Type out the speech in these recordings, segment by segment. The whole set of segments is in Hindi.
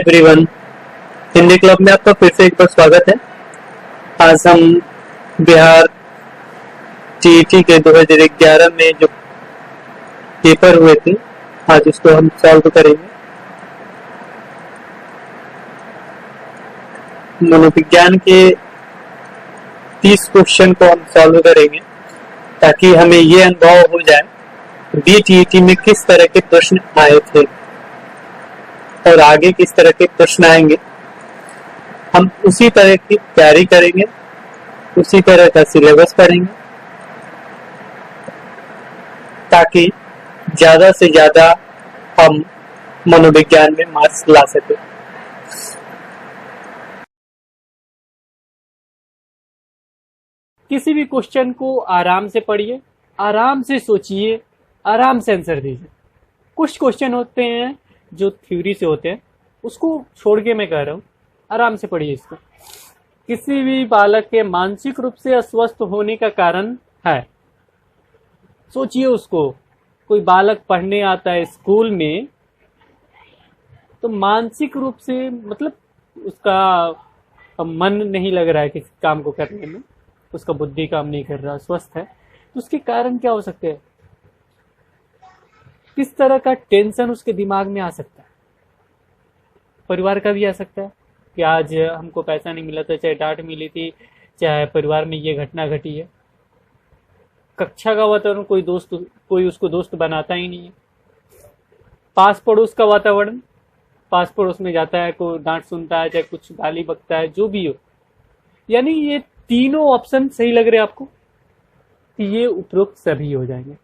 एवरीवन, हिंदी क्लब में आपका फिर से एक बार स्वागत है। आज हम बिहार टीईटी के 2011 में जो पेपर हुए थे, आज उसको हम सॉल्व करेंगे। मनोविज्ञान के 30 क्वेश्चन को हम सॉल्व करेंगे ताकि हमें ये अनुभव हो जाए बीटीईटी में किस तरह के प्रश्न आए थे और आगे किस तरह के प्रश्न आएंगे। हम उसी तरह की तैयारी करेंगे, उसी तरह का सिलेबस पढ़ेंगे ताकि ज्यादा से ज्यादा हम मनोविज्ञान में मार्क्स ला सके। किसी भी क्वेश्चन को आराम से पढ़िए, आराम से सोचिए, आराम से आंसर दीजिए। कुछ क्वेश्चन होते हैं जो थ्योरी से होते हैं, उसको छोड़ के मैं कह रहा हूँ आराम से पढ़िए इसको। किसी भी बालक के मानसिक रूप से अस्वस्थ होने का कारण है, सोचिए उसको। कोई बालक पढ़ने आता है स्कूल में तो मानसिक रूप से मतलब उसका मन नहीं लग रहा है किसी काम को करने में, उसका बुद्धि काम नहीं कर रहा, स्वस्थ है, तो उसके कारण क्या हो सकते हैं? किस तरह का टेंशन उसके दिमाग में आ सकता है? परिवार का भी आ सकता है कि आज हमको पैसा नहीं मिला था, चाहे डांट मिली थी, चाहे परिवार में ये घटना घटी है। कक्षा का वातावरण, कोई उसको दोस्त बनाता ही नहीं है। पास पड़ोस का वातावरण, पास पड़ोस में जाता है, कोई डांट सुनता है, चाहे कुछ गाली बकता है, जो भी हो। यानी ये तीनों ऑप्शन सही लग रहे हैं आपको कि ये उपरोक्त सभी हो जाएंगे।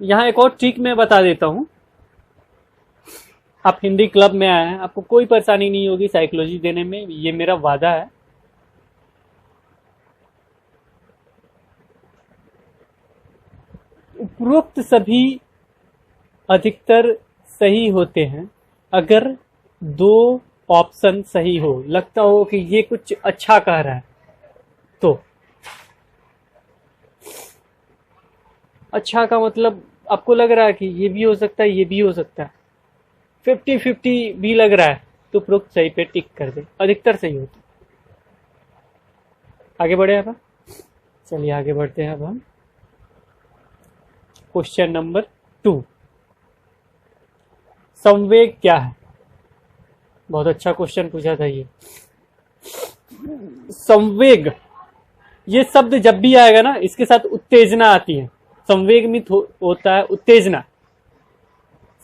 यहाँ एक और ट्रिक मैं बता देता हूं। आप हिंदी क्लब में आए हैं, आपको कोई परेशानी नहीं होगी साइकोलॉजी देने में, ये मेरा वादा है। उपरोक्त सभी अधिकतर सही होते हैं अगर दो ऑप्शन सही हो, लगता हो कि ये कुछ अच्छा कह रहा है तो। अच्छा का मतलब आपको लग रहा है कि ये भी हो सकता है, ये भी हो सकता है, 50-50 भी लग रहा है तो उपरोक्त सही पे टिक कर दे, अधिकतर सही होता है। आगे बढ़े अब, चलिए आगे बढ़ते हैं। अब हम क्वेश्चन नंबर 2, संवेग क्या है? बहुत अच्छा क्वेश्चन पूछा था ये। संवेग, ये शब्द जब भी आएगा ना, इसके साथ उत्तेजना आती है। संवेग में होता है उत्तेजना।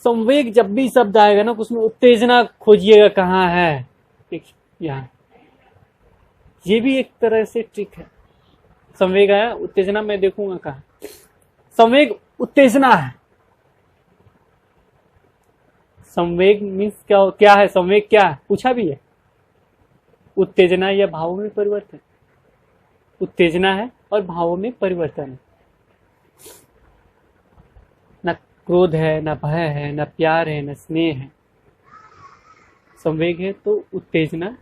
संवेग जब भी शब्द आएगा ना, उसमें उत्तेजना खोजिएगा कहाँ है। यहाँ ये भी एक तरह से ट्रिक है। संवेग आया, उत्तेजना मैं देखूंगा कहाँ। संवेग उत्तेजना है। संवेग मीन्स क्या है? संवेग क्या है पूछा भी है। उत्तेजना या भावों में परिवर्तन। उत्तेजना है और भावों में परिवर्तन है। न क्रोध है, न भय है, न प्यार है, न स्नेह है। संवेग है तो उत्तेजना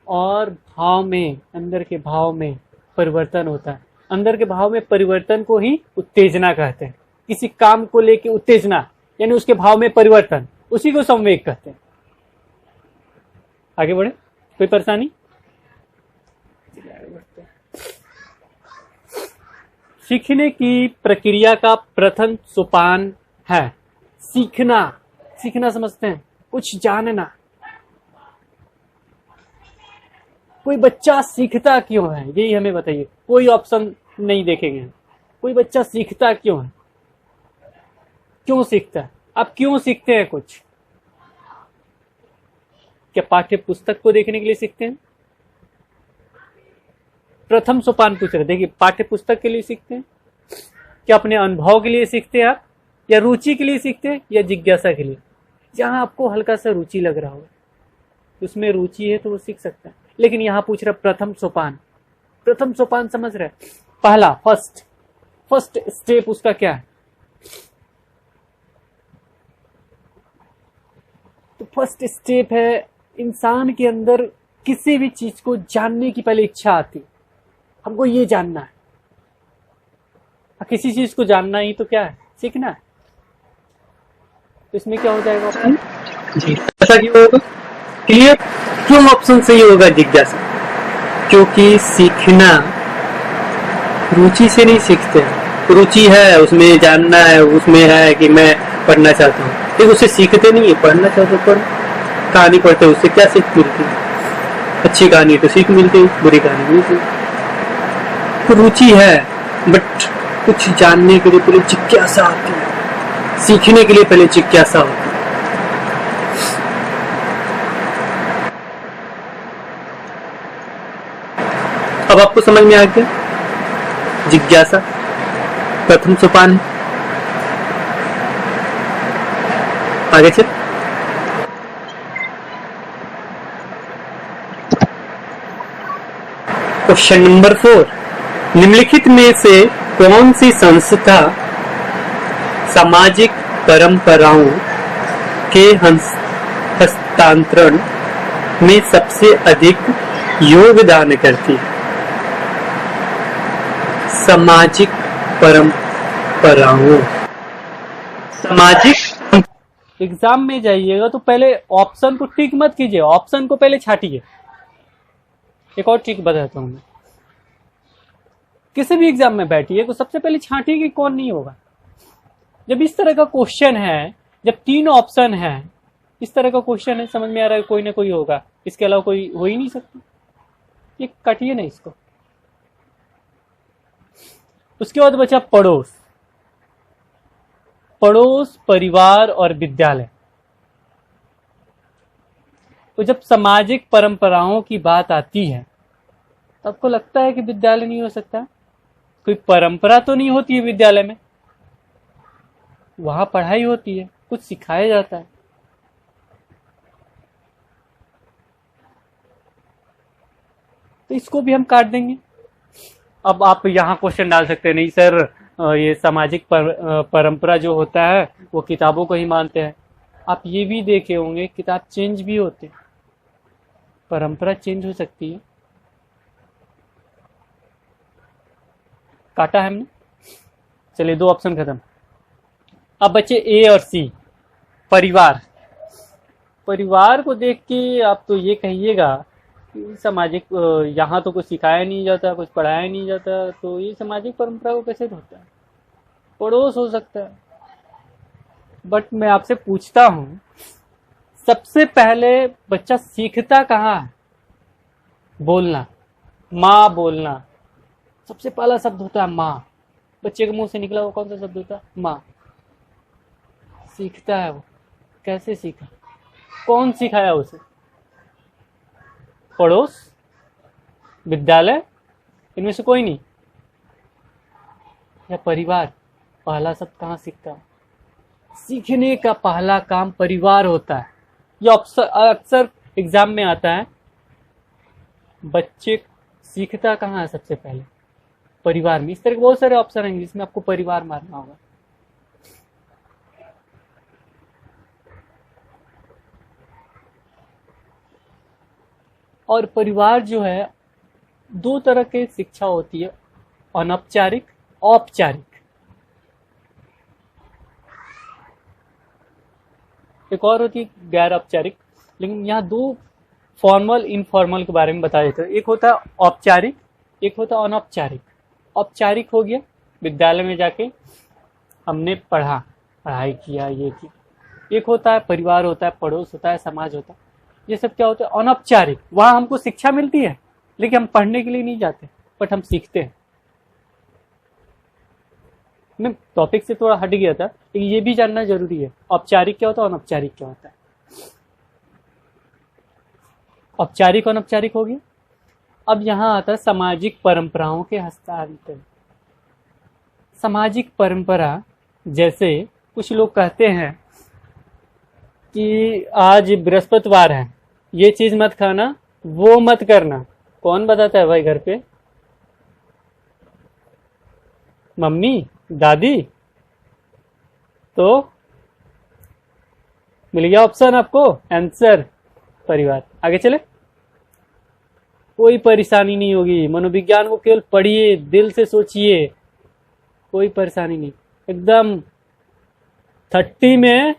और भाव में, अंदर के भाव में परिवर्तन होता है। अंदर के भाव में परिवर्तन को ही उत्तेजना कहते हैं। किसी काम को लेके उत्तेजना यानी उसके भाव में परिवर्तन, उसी को संवेग कहते हैं। आगे बढ़े, कोई परेशानी? सीखने की प्रक्रिया का प्रथम सोपान है सीखना। सीखना समझते हैं, कुछ जानना। कोई बच्चा सीखता क्यों है, यही हमें बताइए। कोई ऑप्शन नहीं देखेंगे। कोई बच्चा सीखता क्यों है? क्यों सीखता है? आप क्यों सीखते हैं कुछ? क्या पाठ्य पुस्तक को देखने के लिए सीखते हैं? प्रथम सोपान पूछ रहे। देखिए, पाठ्य पुस्तक के लिए सीखते हैं, क्या अपने अनुभव के लिए सीखते हैं आप, या रुचि के लिए सीखते हैं, या जिज्ञासा के लिए? जहां आपको हल्का सा रुचि लग रहा हो, उसमें रुचि है तो वो सीख सकता है। लेकिन यहां पूछ रहा प्रथम सोपान। प्रथम सोपान समझ रहे? पहला, फर्स्ट स्टेप उसका क्या है? तो फर्स्ट स्टेप है इंसान के अंदर किसी भी चीज को जानने की पहले इच्छा आती। हमको ये जानना है। किसी चीज को जानना ही तो क्या है? सीखना है। तो इसमें क्या हो जाएगा ऑप्शन? जी, ऐसा क्यों होगा? क्लियर? क्यों ऑप्शन सही होगा जिज्ञासा? क्योंकि सीखना रुचि से नहीं सीखते हैं। रुचि है, उसमें जानना है, उसमें है कि मैं पढ़ना चाहता हूँ, लेकिन उसे सीखते नहीं है। पढ़ना चाहते हो पढ़ो, कहानी पढ़ते हो उससे क्या सीख मिलती है? अच्छी कहानी तो सीख मिलती है, बुरी कहानी नहीं सीख। तो रुचि है, बट कुछ जानने के लिए पहले जिज्ञासा आती है, सीखने के लिए पहले जिज्ञासा होती है। अब आपको समझ में आ गया? जिज्ञासा प्रथम सोपान है। आगे चल। क्वेश्चन नंबर 4, निम्नलिखित में से कौन सी संस्था सामाजिक परंपराओं के हस्तांतरण में सबसे अधिक योगदान करती है? सामाजिक परंपराओं, सामाजिक। एग्जाम में जाइएगा तो पहले ऑप्शन को टिक मत कीजिए, ऑप्शन को पहले छाटिए। एक और ट्रिक बताता हूं मैं। किसी भी एग्जाम में बैठिए तो सबसे पहले छाटिए कि कौन नहीं होगा। जब इस तरह का क्वेश्चन है, जब 3 ऑप्शन है, इस तरह का क्वेश्चन है, समझ में आ रहा है कोई ना कोई होगा, इसके अलावा कोई हो ही नहीं सकता। ये काटिए ना इसको। उसके बाद बचा पड़ोस। पड़ोस, परिवार और विद्यालय। तो जब सामाजिक परंपराओं की बात आती है तो आपको लगता है कि विद्यालय नहीं हो सकता? कोई परंपरा तो नहीं होती है विद्यालय में, वहां पढ़ाई होती है, कुछ सिखाया जाता है। तो इसको भी हम काट देंगे। अब आप यहां क्वेश्चन डाल सकते हैं, नहीं सर ये सामाजिक परंपरा जो होता है वो किताबों को ही मानते हैं। आप ये भी देखे होंगे किताब चेंज भी होते हैं, परंपरा चेंज हो सकती है। काटा है हमने। चलिए 2 ऑप्शन खत्म। अब बचे ए और सी। परिवार। परिवार को देख के आप तो ये कहिएगा कि सामाजिक, यहाँ तो कुछ सिखाया नहीं जाता, कुछ पढ़ाया नहीं जाता, तो ये सामाजिक परंपरा को कैसे होता है? पड़ोस हो सकता है। बट मैं आपसे पूछता हूं, सबसे पहले बच्चा सीखता कहाँ है? बोलना, माँ बोलना। सबसे पहला शब्द होता है माँ। बच्चे के मुंह से निकला वो कौन सा शब्द होता है? माँ। सीखता है वो। कैसे सीखा? कौन सिखाया उसे? पड़ोस, विद्यालय, इनमें से कोई नहीं? या परिवार? पहला शब्द कहाँ सीखता है? सीखने का पहला काम परिवार होता है। यह अक्सर एग्जाम में आता है। बच्चे सीखता कहाँ है सबसे पहले? परिवार में। इस तरह के बहुत सारे ऑप्शन हैं जिसमें आपको परिवार मारना होगा। और परिवार जो है, 2 तरह की शिक्षा होती है, अनौपचारिक, औपचारिक। एक और होती है गैर औपचारिक। लेकिन यहाँ 2 फॉर्मल इनफॉर्मल के बारे में बता देते हैं। एक होता है औपचारिक, एक होता है अनौपचारिक। औपचारिक हो गया विद्यालय में जाके हमने पढ़ा, पढ़ाई किया, ये किया। एक होता है परिवार होता है, पड़ोस होता है, समाज होता है। ये सब क्या होता है? अनौपचारिक। वहां हमको शिक्षा मिलती है लेकिन हम पढ़ने के लिए नहीं जाते, बट हम सीखते हैं। मैं टॉपिक से थोड़ा हट गया था, लेकिन ये भी जानना जरूरी है, औपचारिक क्या होता है, अनौपचारिक क्या होता है। औपचारिक अनौपचारिक हो गया। अब यहां आता है सामाजिक परंपराओं के हस्तांतरण। सामाजिक परंपरा, जैसे कुछ लोग कहते हैं कि आज बृहस्पतिवार है, ये चीज मत खाना, वो मत करना। कौन बताता है भाई घर पे? मम्मी, दादी। तो मिल गया ऑप्शन आपको, आंसर परिवार। आगे चले। कोई परेशानी नहीं होगी, मनोविज्ञान को केवल पढ़िए, दिल से सोचिए, कोई परेशानी नहीं। एकदम 30 में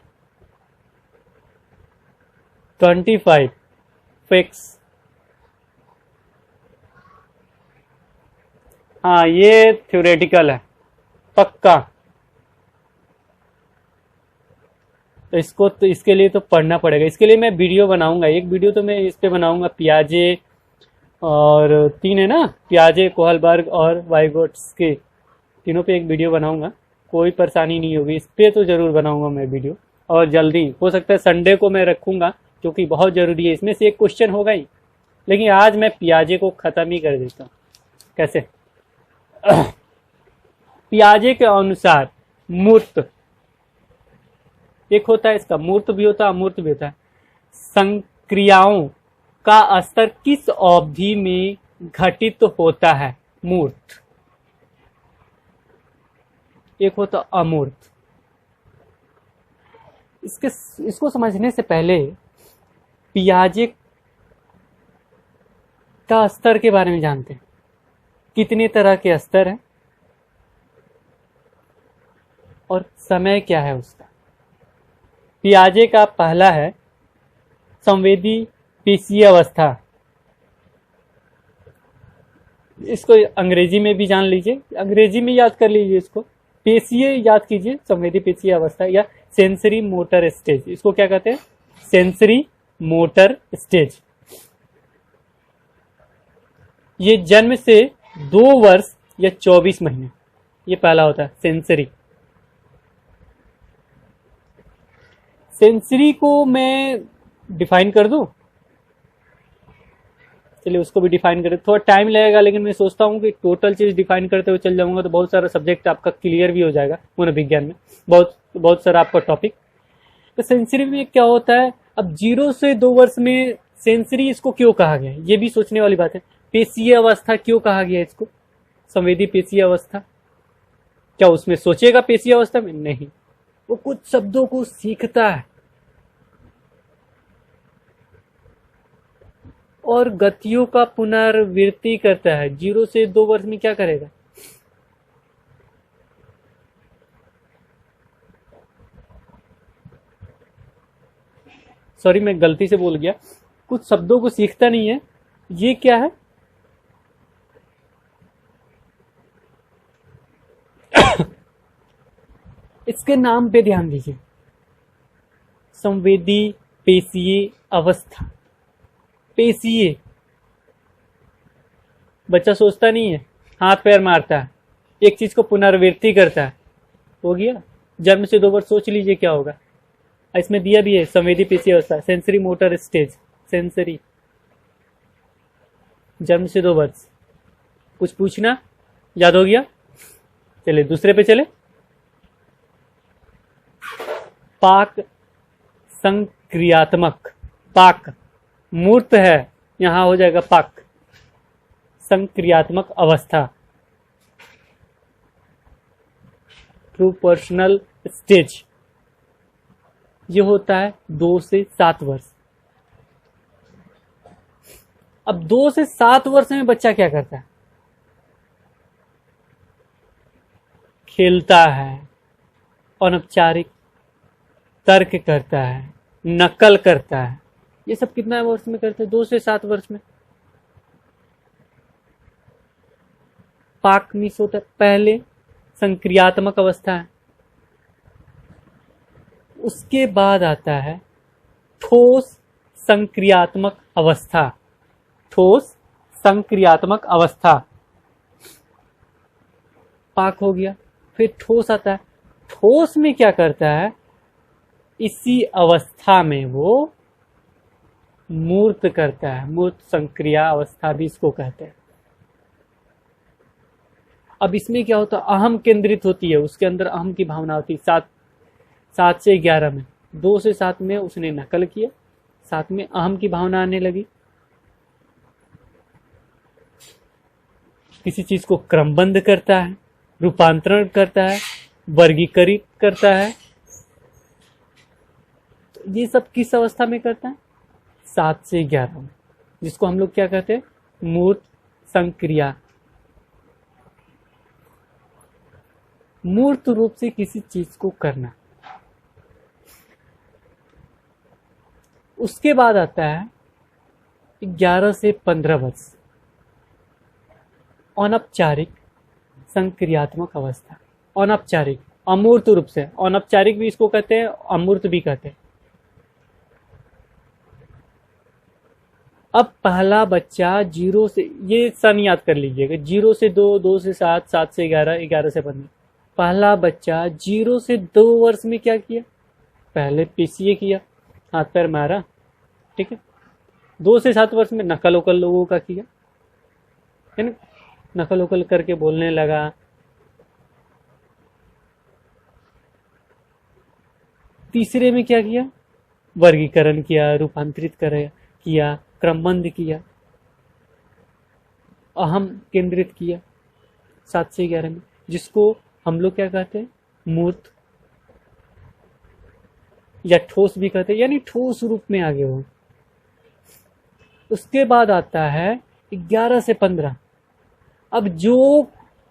25 फिक्स। हाँ, ये थ्योरेटिकल है पक्का। तो इसके लिए तो पढ़ना पड़ेगा। इसके लिए मैं वीडियो बनाऊंगा, एक वीडियो तो मैं इस पे बनाऊंगा। पियाजे और 3 है ना, पियाजे, कोहलबर्ग और वाइगोट्स्की, तीनों पे एक वीडियो बनाऊंगा। कोई परेशानी नहीं होगी, इस पे तो जरूर बनाऊंगा मैं वीडियो। और जल्दी हो सकता है संडे को मैं रखूंगा, क्योंकि बहुत जरूरी है। इसमें से एक क्वेश्चन होगा ही, लेकिन आज मैं पियाजे को खत्म ही कर देता हूँ। कैसे? पियाजे के अनुसार मूर्त, एक होता है इसका मूर्त भी होता है, अमूर्त भी होता है। संक्रियाओं का स्तर किस अवधि में घटित होता है? मूर्त। एक होता अमूर्त। इसको समझने से पहले पियाजे का स्तर के बारे में जानते हैं। कितने तरह के स्तर हैं और समय क्या है उसका। पियाजे का पहला है संवेदी पेशीय अवस्था। इसको अंग्रेजी में भी जान लीजिए, अंग्रेजी में याद कर लीजिए। इसको पेशीय याद कीजिए, संवेदी पेशीय अवस्था या सेंसरी मोटर स्टेज। इसको क्या कहते हैं? Sensory motor stage. ये जन्म से 2 वर्ष या 24 महीने, ये पहला होता है सेंसरी। सेंसरी को मैं डिफाइन कर दूं? चलिए उसको भी डिफाइन करें, थोड़ा टाइम लगेगा, लेकिन मैं सोचता हूँ कि टोटल चीज डिफाइन करते हुए चल जाऊंगा तो बहुत सारा सब्जेक्ट आपका क्लियर भी हो जाएगा मनोविज्ञान में, बहुत सारा आपका टॉपिक। तो सेंसरी में क्या होता है? अब 0 से 2 वर्ष में सेंसरी इसको क्यों कहा गया, ये भी सोचने वाली बात है। पेशीय अवस्था क्यों कहा गया इसको संवेदी पेशीय अवस्था? क्या उसमें सोचेगा पेशीय अवस्था में? नहीं, वो कुछ शब्दों को सीखता है और गतियों का पुनरावृत्ति करता है। 0 से 2 वर्ष में क्या करेगा? सॉरी, मैं गलती से बोल गया, कुछ शब्दों को सीखता नहीं है। ये क्या है? इसके नाम पे ध्यान दीजिए, संवेदी पेशीय अवस्था। पेशीय, बच्चा सोचता नहीं है, हाथ पैर मारता है, एक चीज को पुनरावृत्ति करता है। हो गया। जन्म से 2 वर्ष, सोच लीजिए क्या होगा। इसमें दिया भी है संवेदी पेशीय अवस्था, सेंसरी मोटर स्टेज। सेंसरी, जन्म से 2 वर्ष। कुछ पूछना? याद हो गया? चलिए दूसरे पे चले। पाक संक्रियात्मक। पाक मूर्त है, यहां हो जाएगा पाक। संक्रियात्मक अवस्था, प्रोपोर्शनल स्टेज, ये होता है 2 से 7 वर्ष। अब 2 से 7 वर्ष में बच्चा क्या करता है? खेलता है, अनौपचारिक तर्क करता है, नकल करता है। ये सब कितना वर्ष में करते हैं? 2 से 7 वर्ष में। पाक मिस होता है, पहले संक्रियात्मक अवस्था है। उसके बाद आता है ठोस संक्रियात्मक अवस्था। ठोस संक्रियात्मक अवस्था, पाक हो गया। फिर ठोस आता है। ठोस में क्या करता है? इसी अवस्था में वो मूर्त करता है। मूर्त संक्रिया अवस्था भी इसको कहते हैं। अब इसमें क्या होता है? अहम केंद्रित होती है, उसके अंदर अहम की भावना होती है। 7 से 11 में, 2 से 7 में उसने नकल किया, 7 में अहम की भावना आने लगी। किसी चीज को क्रमबद्ध करता है, रूपांतरण करता है, वर्गीकृत करता है। तो ये सब किस अवस्था में करता है? 7 से 11 में, जिसको हम लोग क्या कहते हैं? मूर्त संक्रिया। मूर्त रूप से किसी चीज को करना, उसके बाद आता है 11 से 15 वर्ष, अनौपचारिक संक्रियात्मक अवस्था। अनौपचारिक, अमूर्त रूप से, अनौपचारिक भी इसको कहते हैं, अमूर्त भी कहते हैं। अब पहला बच्चा 0 से, ये सन याद कर लीजिएगा, 0 से 2, 2 से 7, 7 से 11, 11 से 15। पहला बच्चा 0 से 2 वर्ष में क्या किया? पहले पीसीए किया, हाथ पैर मारा, ठीक है। 2 से 7 वर्ष में नकल उकल लोगों का किया, है ना, नकल उकल करके बोलने लगा। तीसरे में क्या किया? वर्गीकरण किया, रूपांतरित किया, क्रमबद्ध किया, अहम केंद्रित किया 7 से 11 में, जिसको हम लोग क्या कहते हैं? मूर्त या ठोस भी कहते हैं, यानी ठोस रूप में आगे हो। उसके बाद आता है 11 से 15। अब जो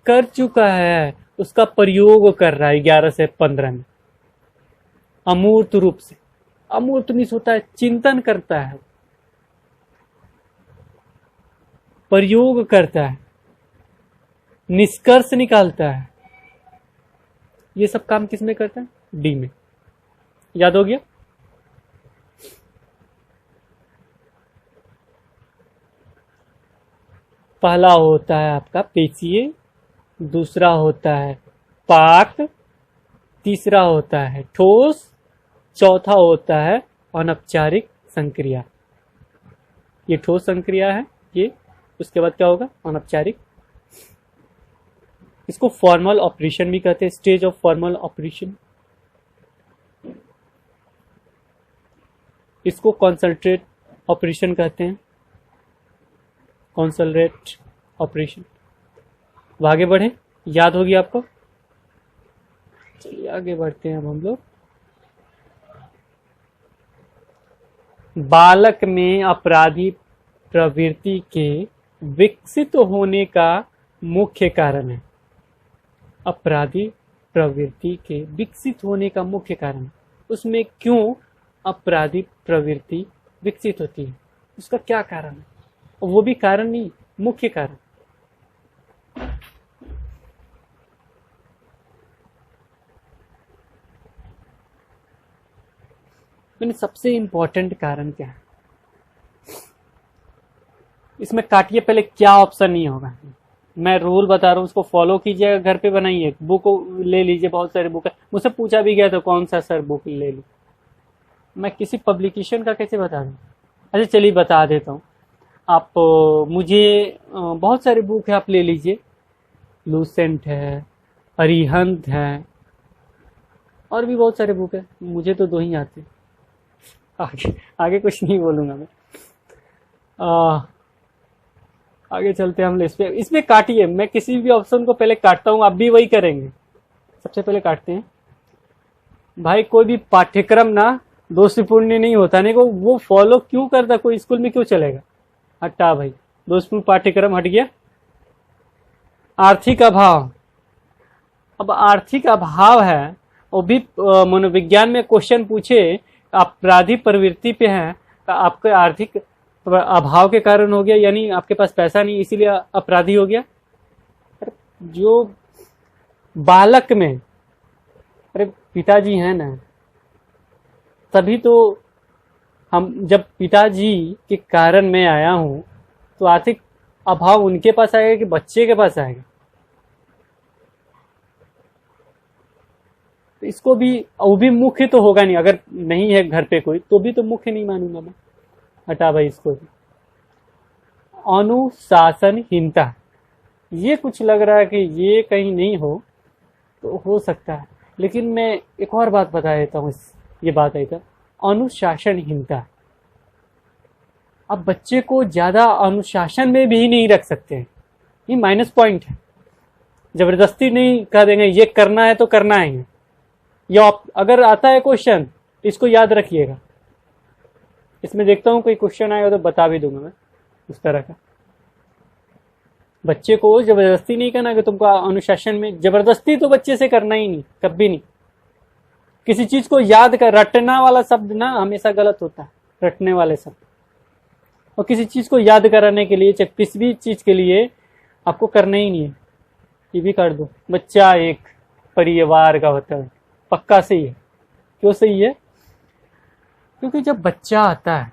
कर चुका है उसका प्रयोग कर रहा है 11 से 15 में, अमूर्त रूप से। अमूर्त नहीं होता है, चिंतन करता है, प्रयोग करता है, निष्कर्ष निकालता है। ये सब काम किस में करता है? डी में। याद हो गया? पहला होता है आपका पेशीय, दूसरा होता है पाक, तीसरा होता है ठोस, चौथा होता है अनौपचारिक संक्रिया। ये ठोस संक्रिया है ये। उसके बाद क्या होगा? अनौपचारिक। इसको फॉर्मल ऑपरेशन भी कहते हैं, स्टेज ऑफ फॉर्मल ऑपरेशन। इसको कॉन्संट्रेट ऑपरेशन कहते हैं, कॉन्संट्रेट ऑपरेशन। आगे बढ़े, याद होगी आपको। चलिए आगे बढ़ते हैं अब हम लोग। बालक में अपराधी प्रवृत्ति के विकसित होने का मुख्य कारण है। अपराधी प्रवृत्ति के विकसित होने का मुख्य कारण, उसमें क्यों अपराधी प्रवृत्ति विकसित होती है, उसका क्या कारण है? वो भी कारण नहीं, मुख्य कारण। मैंने सबसे इंपॉर्टेंट कारण क्या है इसमें काटिए, पहले क्या ऑप्शन नहीं होगा। मैं रूल बता रहा हूँ, उसको फॉलो कीजिएगा, घर पे बनाइए। बुक ले लीजिए, बहुत सारी बुक है। मुझसे पूछा भी गया था कौन सा सर बुक ले ली, मैं किसी पब्लिकेशन का कैसे बता दूँ? अच्छा चलिए बता देता हूँ। आप मुझे बहुत सारे बुक है, आप ले लीजिए। लूसेंट है, अरिहंत है, और भी बहुत सारे बुक है। मुझे तो 2 ही आते। आगे कुछ नहीं बोलूंगा मैं। आगे चलते हैं हम। इसमें काटिए, मैं किसी भी ऑप्शन को पहले काटता हूँ, आप भी वही करेंगे। सबसे पहले काटते हैं भाई। कोई भी पाठ्यक्रम ना दोषपूर्ण नहीं होता, नहीं को वो फॉलो क्यों करता, कोई स्कूल में क्यों चलेगा? हटा भाई, दोषपूर्ण पाठ्यक्रम हट गया। आर्थिक अभाव। अब आर्थिक अभाव है, वो भी मनोविज्ञान में क्वेश्चन पूछे, अपराधी प्रवृत्ति पे है, आपके आर्थिक अभाव के कारण हो गया, यानी आपके पास पैसा नहीं इसीलिए अपराधी हो गया। जो बालक में, अरे पिताजी हैं ना, तभी तो हम, जब पिताजी के कारण मैं आया हूं, तो आर्थिक अभाव उनके पास आएगा कि बच्चे के पास आएगा? तो इसको भी, वो भी मुख्य तो होगा नहीं, अगर नहीं है घर पे कोई तो भी तो मुख्य नहीं मानूंगा मैं। हटा भाई इसको भी। अनुशासनहीनता, ये कुछ लग रहा है कि ये कहीं नहीं हो तो सकता है, लेकिन मैं एक और बात बता देता हूँ। ये बात है क्या? अनुशासनहीनता। अब बच्चे को ज्यादा अनुशासन में भी नहीं रख सकते हैं, ये माइनस पॉइंट है। जबरदस्ती नहीं कह देंगे ये करना है तो करना है। या अगर आता है क्वेश्चन तो इसको याद रखिएगा। इसमें देखता हूँ कोई क्वेश्चन आएगा तो बता भी दूंगा मैं उस तरह का। बच्चे को जबरदस्ती नहीं करना कि तुमको अनुशासन में, जबरदस्ती तो बच्चे से करना ही नहीं, कभी नहीं। किसी चीज को याद कर, रटना वाला शब्द ना हमेशा गलत होता है। रटने वाले शब्द। और किसी चीज को याद कराने के लिए, चाहे किसी भी चीज के लिए आपको करना ही नहीं है, ये भी कर दो। बच्चा एक परिवार का होता है, पक्का सही है। क्यों सही है? क्योंकि जब बच्चा आता है,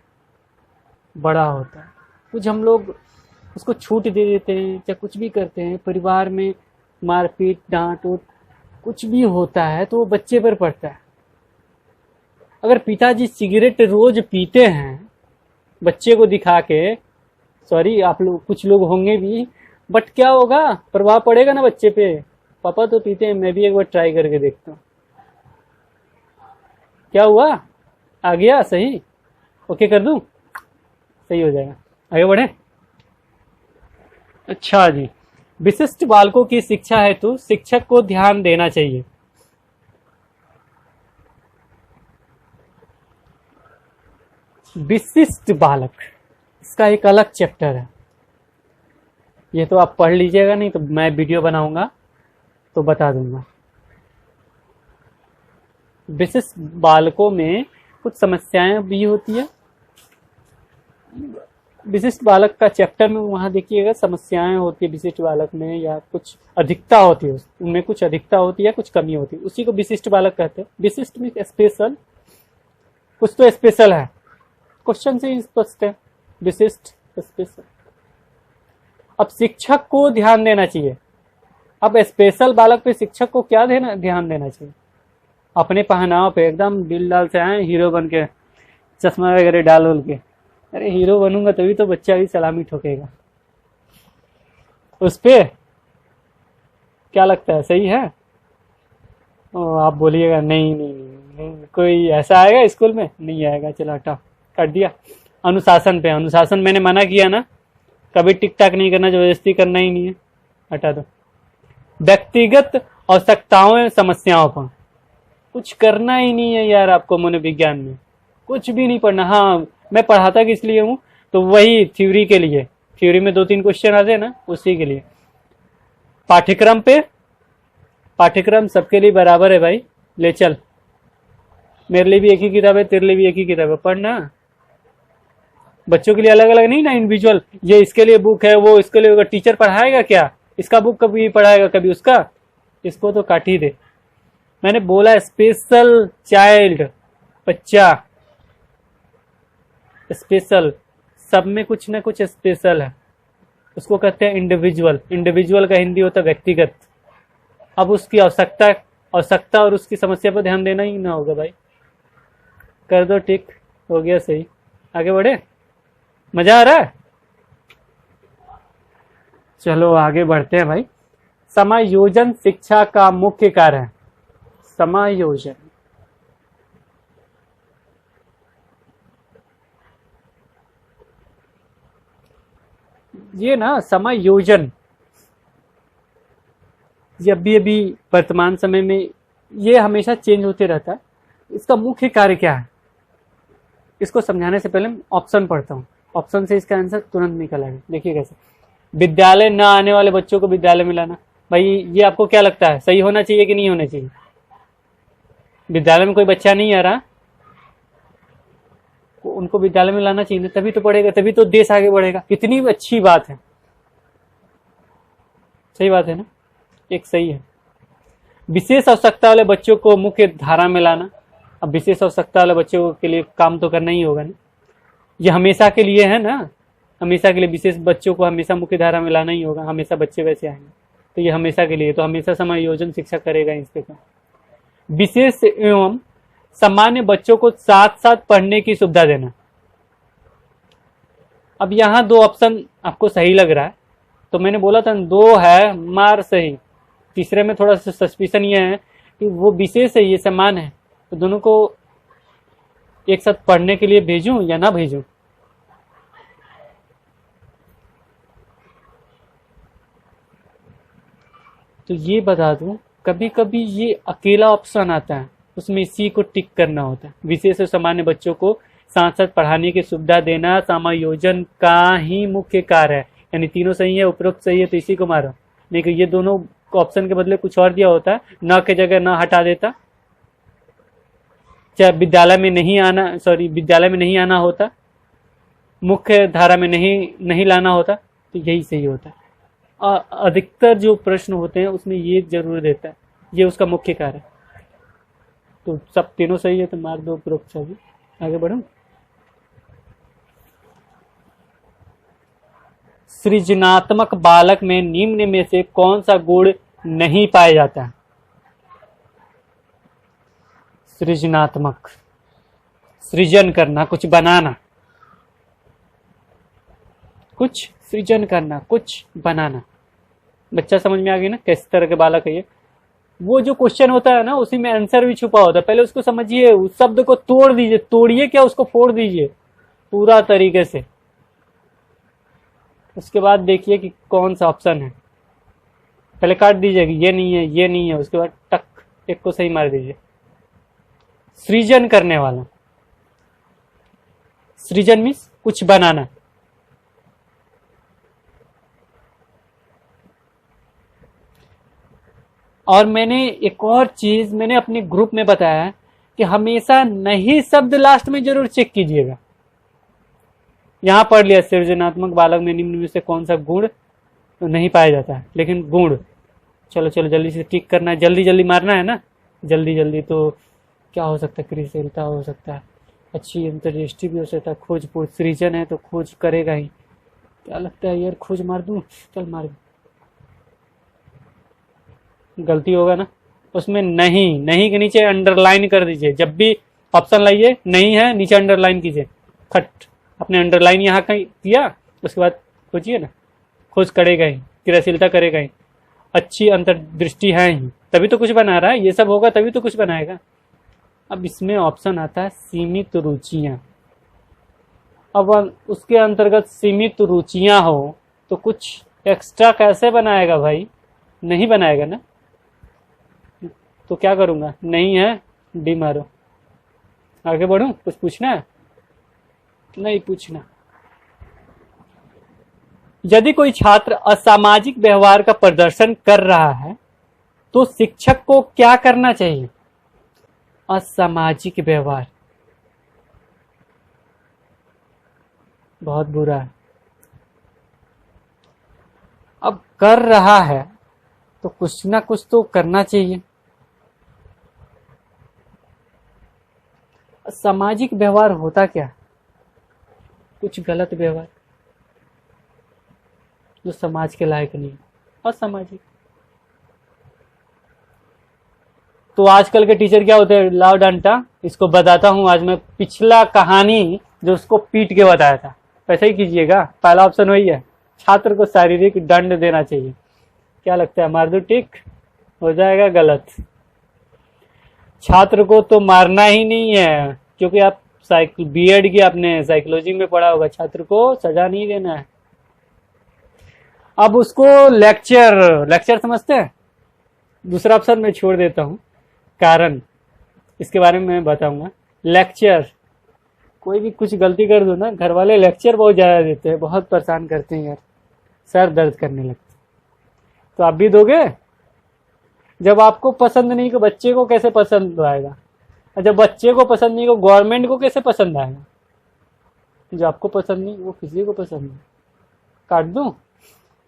बड़ा होता है, कुछ हम लोग उसको छूट दे देते हैं, चाहे कुछ भी करते हैं, परिवार में मारपीट डांट उट कुछ भी होता है तो वो बच्चे पर पड़ता है। अगर पिताजी सिगरेट रोज पीते हैं बच्चे को दिखा के, सॉरी आप लोग कुछ लोग होंगे भी, बट क्या होगा, प्रभाव पड़ेगा ना बच्चे पे। पापा तो पीते हैं, मैं भी एक बार ट्राई करके देखता हूँ। क्या हुआ? आ गया सही? ओके कर दूं? सही हो जाएगा। आगे बढ़े। अच्छा जी, विशिष्ट बालकों की शिक्षा हेतु शिक्षक को ध्यान देना चाहिए। विशिष्ट बालक, इसका एक अलग चैप्टर है, ये तो आप पढ़ लीजिएगा, नहीं तो मैं वीडियो बनाऊंगा तो बता दूंगा। विशिष्ट बालकों में कुछ समस्याएं भी होती है। विशिष्ट बालक का चैप्टर में वहां देखिएगा समस्याएं होती है विशिष्ट बालक में, या कुछ अधिकता होती है, उनमें कुछ अधिकता होती है, कुछ कमी होती है, उसी को विशिष्ट बालक कहते हैं। विशिष्ट में स्पेशल, कुछ तो स्पेशल है, क्वेश्चन से ही स्पष्ट है, विशिष्ट स्पेशल। अब शिक्षक को ध्यान देना चाहिए। अब स्पेशल बालक पे शिक्षक को क्या ध्यान देना चाहिए? अपने पहनाव पे एकदम दिल डाल से आए हीरो बन के, चश्मा वगैरह डाल उल के, अरे हीरो बनूंगा तभी तो बच्चा भी सलामी ठोकेगा। उस पे क्या लगता है, सही है? आप बोलिएगा नहीं नहीं नहीं, कोई ऐसा आएगा स्कूल में? नहीं आएगा, चलो हटा, कर दिया। अनुशासन पे, अनुशासन मैंने मना किया ना, कभी टिक टाक नहीं करना, जबरदस्ती करना ही नहीं है, हटा दो। व्यक्तिगत आवश्यकताओं एवं समस्याओं पर कुछ करना ही नहीं है यार आपको। मनोविज्ञान में कुछ भी नहीं पढ़ना। हाँ, मैं पढ़ाता किस लिए हूँ, तो वही थ्योरी के लिए। थ्योरी में 2-3 क्वेश्चन आते हैं ना, उसी के लिए। पाठ्यक्रम पे, पाठ्यक्रम सबके लिए बराबर है भाई, ले चल। मेरे लिए भी एक ही किताब है, तेरे लिए भी एक ही किताब है, पढ़ना। बच्चों के लिए अलग अलग नहीं ना, इंडिविजुअल, ये इसके लिए बुक है, वो इसके लिए। टीचर पढ़ाएगा क्या, इसका बुक कभी पढ़ाएगा, कभी उसका, इसको तो काट ही दे। मैंने बोला स्पेशल चाइल्ड, बच्चा स्पेशल, सब में कुछ ना कुछ स्पेशल है, उसको कहते हैं इंडिविजुअल। इंडिविजुअल का हिंदी होता है व्यक्तिगत। अब उसकी आवश्यकता और उसकी समस्या पर ध्यान देना ही ना होगा भाई। कर दो टिक, हो गया सही। आगे बढ़े, मजा आ रहा है? चलो आगे बढ़ते हैं भाई। समायोजन शिक्षा का मुख्य कार्य है। समायोजन, ये ना समायोजन, जब भी अभी वर्तमान समय में ये हमेशा चेंज होते रहता है। इसका मुख्य कार्य क्या है, इसको समझाने से पहले ऑप्शन पढ़ता हूँ, ऑप्शन से इसका आंसर तुरंत निकल आएगा। देखिए कैसे। विद्यालय न आने वाले बच्चों को विद्यालय में लाना। भाई ये आपको क्या लगता है, सही होना चाहिए कि नहीं होना चाहिए? विद्यालय में कोई बच्चा नहीं आ रहा, उनको विद्यालय में लाना चाहिए, तभी तो पढ़ेगा, तभी तो देश आगे बढ़ेगा। कितनी अच्छी बात है, सही बात है ना, एक सही है। विशेष आवश्यकता वाले बच्चों को मुख्य धारा में लाना। अब विशेष आवश्यकता वाले बच्चों के लिए काम तो करना ही होगा ना, ये हमेशा के लिए है ना, हमेशा के लिए विशेष बच्चों को हमेशा मुख्य धारा में लाना ही होगा, हमेशा बच्चे वैसे आएंगे, तो ये हमेशा के लिए, तो हमेशा समायोजन शिक्षा करेगा इंस्पेक्टर। विशेष एवं सामान्य बच्चों को साथ साथ पढ़ने की सुविधा देना। अब यहाँ 2 ऑप्शन आपको सही लग रहा है, तो मैंने बोला था 2 है मार सही, तीसरे में थोड़ा सा सस्पिशन ये है कि वो विशेष है, ये समान है, तो दोनों को एक साथ पढ़ने के लिए भेजूं या ना भेजूं? तो ये बता दूं, कभी कभी ये अकेला ऑप्शन आता है, उसमें इसी को टिक करना होता है। विशेष और सामान्य बच्चों को साथ साथ पढ़ाने की सुविधा देना समायोजन का ही मुख्य कार्य है। यानी तीनों सही है, उपरोक्त सही है, तो इसी को मारो। नहीं कि ये दोनों ऑप्शन के बदले कुछ और दिया होता है, न के जगह न हटा देता, चाहे विद्यालय में नहीं आना होता, मुख्य धारा में नहीं लाना होता, तो यही सही होता है। और अधिकतर जो प्रश्न होते हैं उसमें ये जरूर देता है, ये उसका मुख्य कार्य है। तो सब तीनों सही है तो मार्क दो उपरोक्त सभी। आगे बढ़ो। सृजनात्मक बालक में निम्न में से कौन सा गुण नहीं पाया जाता है? सृजनात्मक, सृजन करना, कुछ बनाना, कुछ सृजन करना, कुछ बनाना। बच्चा समझ में आ गई ना किस तरह के बालक है ये? वो जो क्वेश्चन होता है ना उसी में आंसर भी छुपा होता है। पहले उसको समझिए, उस शब्द को तोड़ दीजिए, तोड़िए क्या, उसको फोड़ दीजिए पूरा तरीके से। उसके बाद देखिए कि कौन सा ऑप्शन है। पहले काट दीजिए कि ये नहीं है, ये नहीं है, उसके बाद टक एक को सही मार दीजिए। सृजन करने वाला, सृजन मीन्स कुछ बनाना। और मैंने एक और चीज मैंने अपने ग्रुप में बताया कि हमेशा नहीं शब्द लास्ट में जरूर चेक कीजिएगा। यहां पढ़ लिया सृजनात्मक बालक में निम्न में से कौन सा गुण तो नहीं पाया जाता है, लेकिन गुण चलो जल्दी से टिक करना है, जल्दी मारना है ना। जल्दी तो क्या हो सकता है? क्रियाशीलता हो सकता है, अच्छी अंतर्दृष्टि भी हो सकता है, खोजपूर्ण। सृजन है तो खोज करेगा ही। क्या लगता है यार, खोज मार दूं? चल मार। गलती होगा ना उसमें। नहीं के नीचे अंडरलाइन कर दीजिए। जब भी ऑप्शन लाइए नहीं है नीचे अंडरलाइन कीजिए, खट। अपने अंडरलाइन यहाँ कहीं किया, उसके बाद खोजिए ना। खोज करेगा ही, क्रियाशीलता करेगा ही, अच्छी अंतर्दृष्टि है ही, तभी तो कुछ बना रहा है। ये सब होगा तभी तो कुछ बनाएगा। अब इसमें ऑप्शन आता है सीमित रुचियां। अब उसके अंतर्गत सीमित रुचियां हो तो कुछ एक्स्ट्रा कैसे बनाएगा भाई? नहीं बनाएगा ना। तो क्या करूंगा? नहीं है, डी मारो। आगे बढ़ूं? कुछ पूछना है? नहीं पूछना। यदि कोई छात्र असामाजिक व्यवहार का प्रदर्शन कर रहा है तो शिक्षक को क्या करना चाहिए? असामाजिक व्यवहार बहुत बुरा है। अब कर रहा है तो कुछ ना कुछ तो करना चाहिए। सामाजिक व्यवहार होता क्या? कुछ गलत व्यवहार जो समाज के लायक नहीं, असामाजिक। तो आजकल के टीचर क्या होते हैं? लाओ डंडा। इसको बताता हूं आज मैं पिछला कहानी जो उसको पीट के बताया था, वैसे ही कीजिएगा। पहला ऑप्शन वही है, छात्र को शारीरिक दंड देना चाहिए। क्या लगता है? मार दो टिक? हो जाएगा गलत। छात्र को तो मारना ही नहीं है, क्योंकि आप बीएड की आपने साइकोलॉजी में पढ़ा होगा, छात्र को सजा नहीं देना है। अब उसको लेक्चर समझते हैं? दूसरा ऑप्शन मैं छोड़ देता हूं, कारण इसके बारे में मैं बताऊंगा। लेक्चर, कोई भी कुछ गलती कर दो ना, घर वाले लेक्चर बहुत ज्यादा देते हैं, बहुत परेशान करते हैं यार, सर दर्द करने लगते। तो आप भी दोगे? जब आपको पसंद नहीं तो बच्चे को कैसे पसंद आएगा? और जब बच्चे को पसंद नहीं तो गवर्नमेंट को कैसे पसंद आएगा? जो आपको पसंद नहीं वो किसी को पसंद नहीं। काट दूं?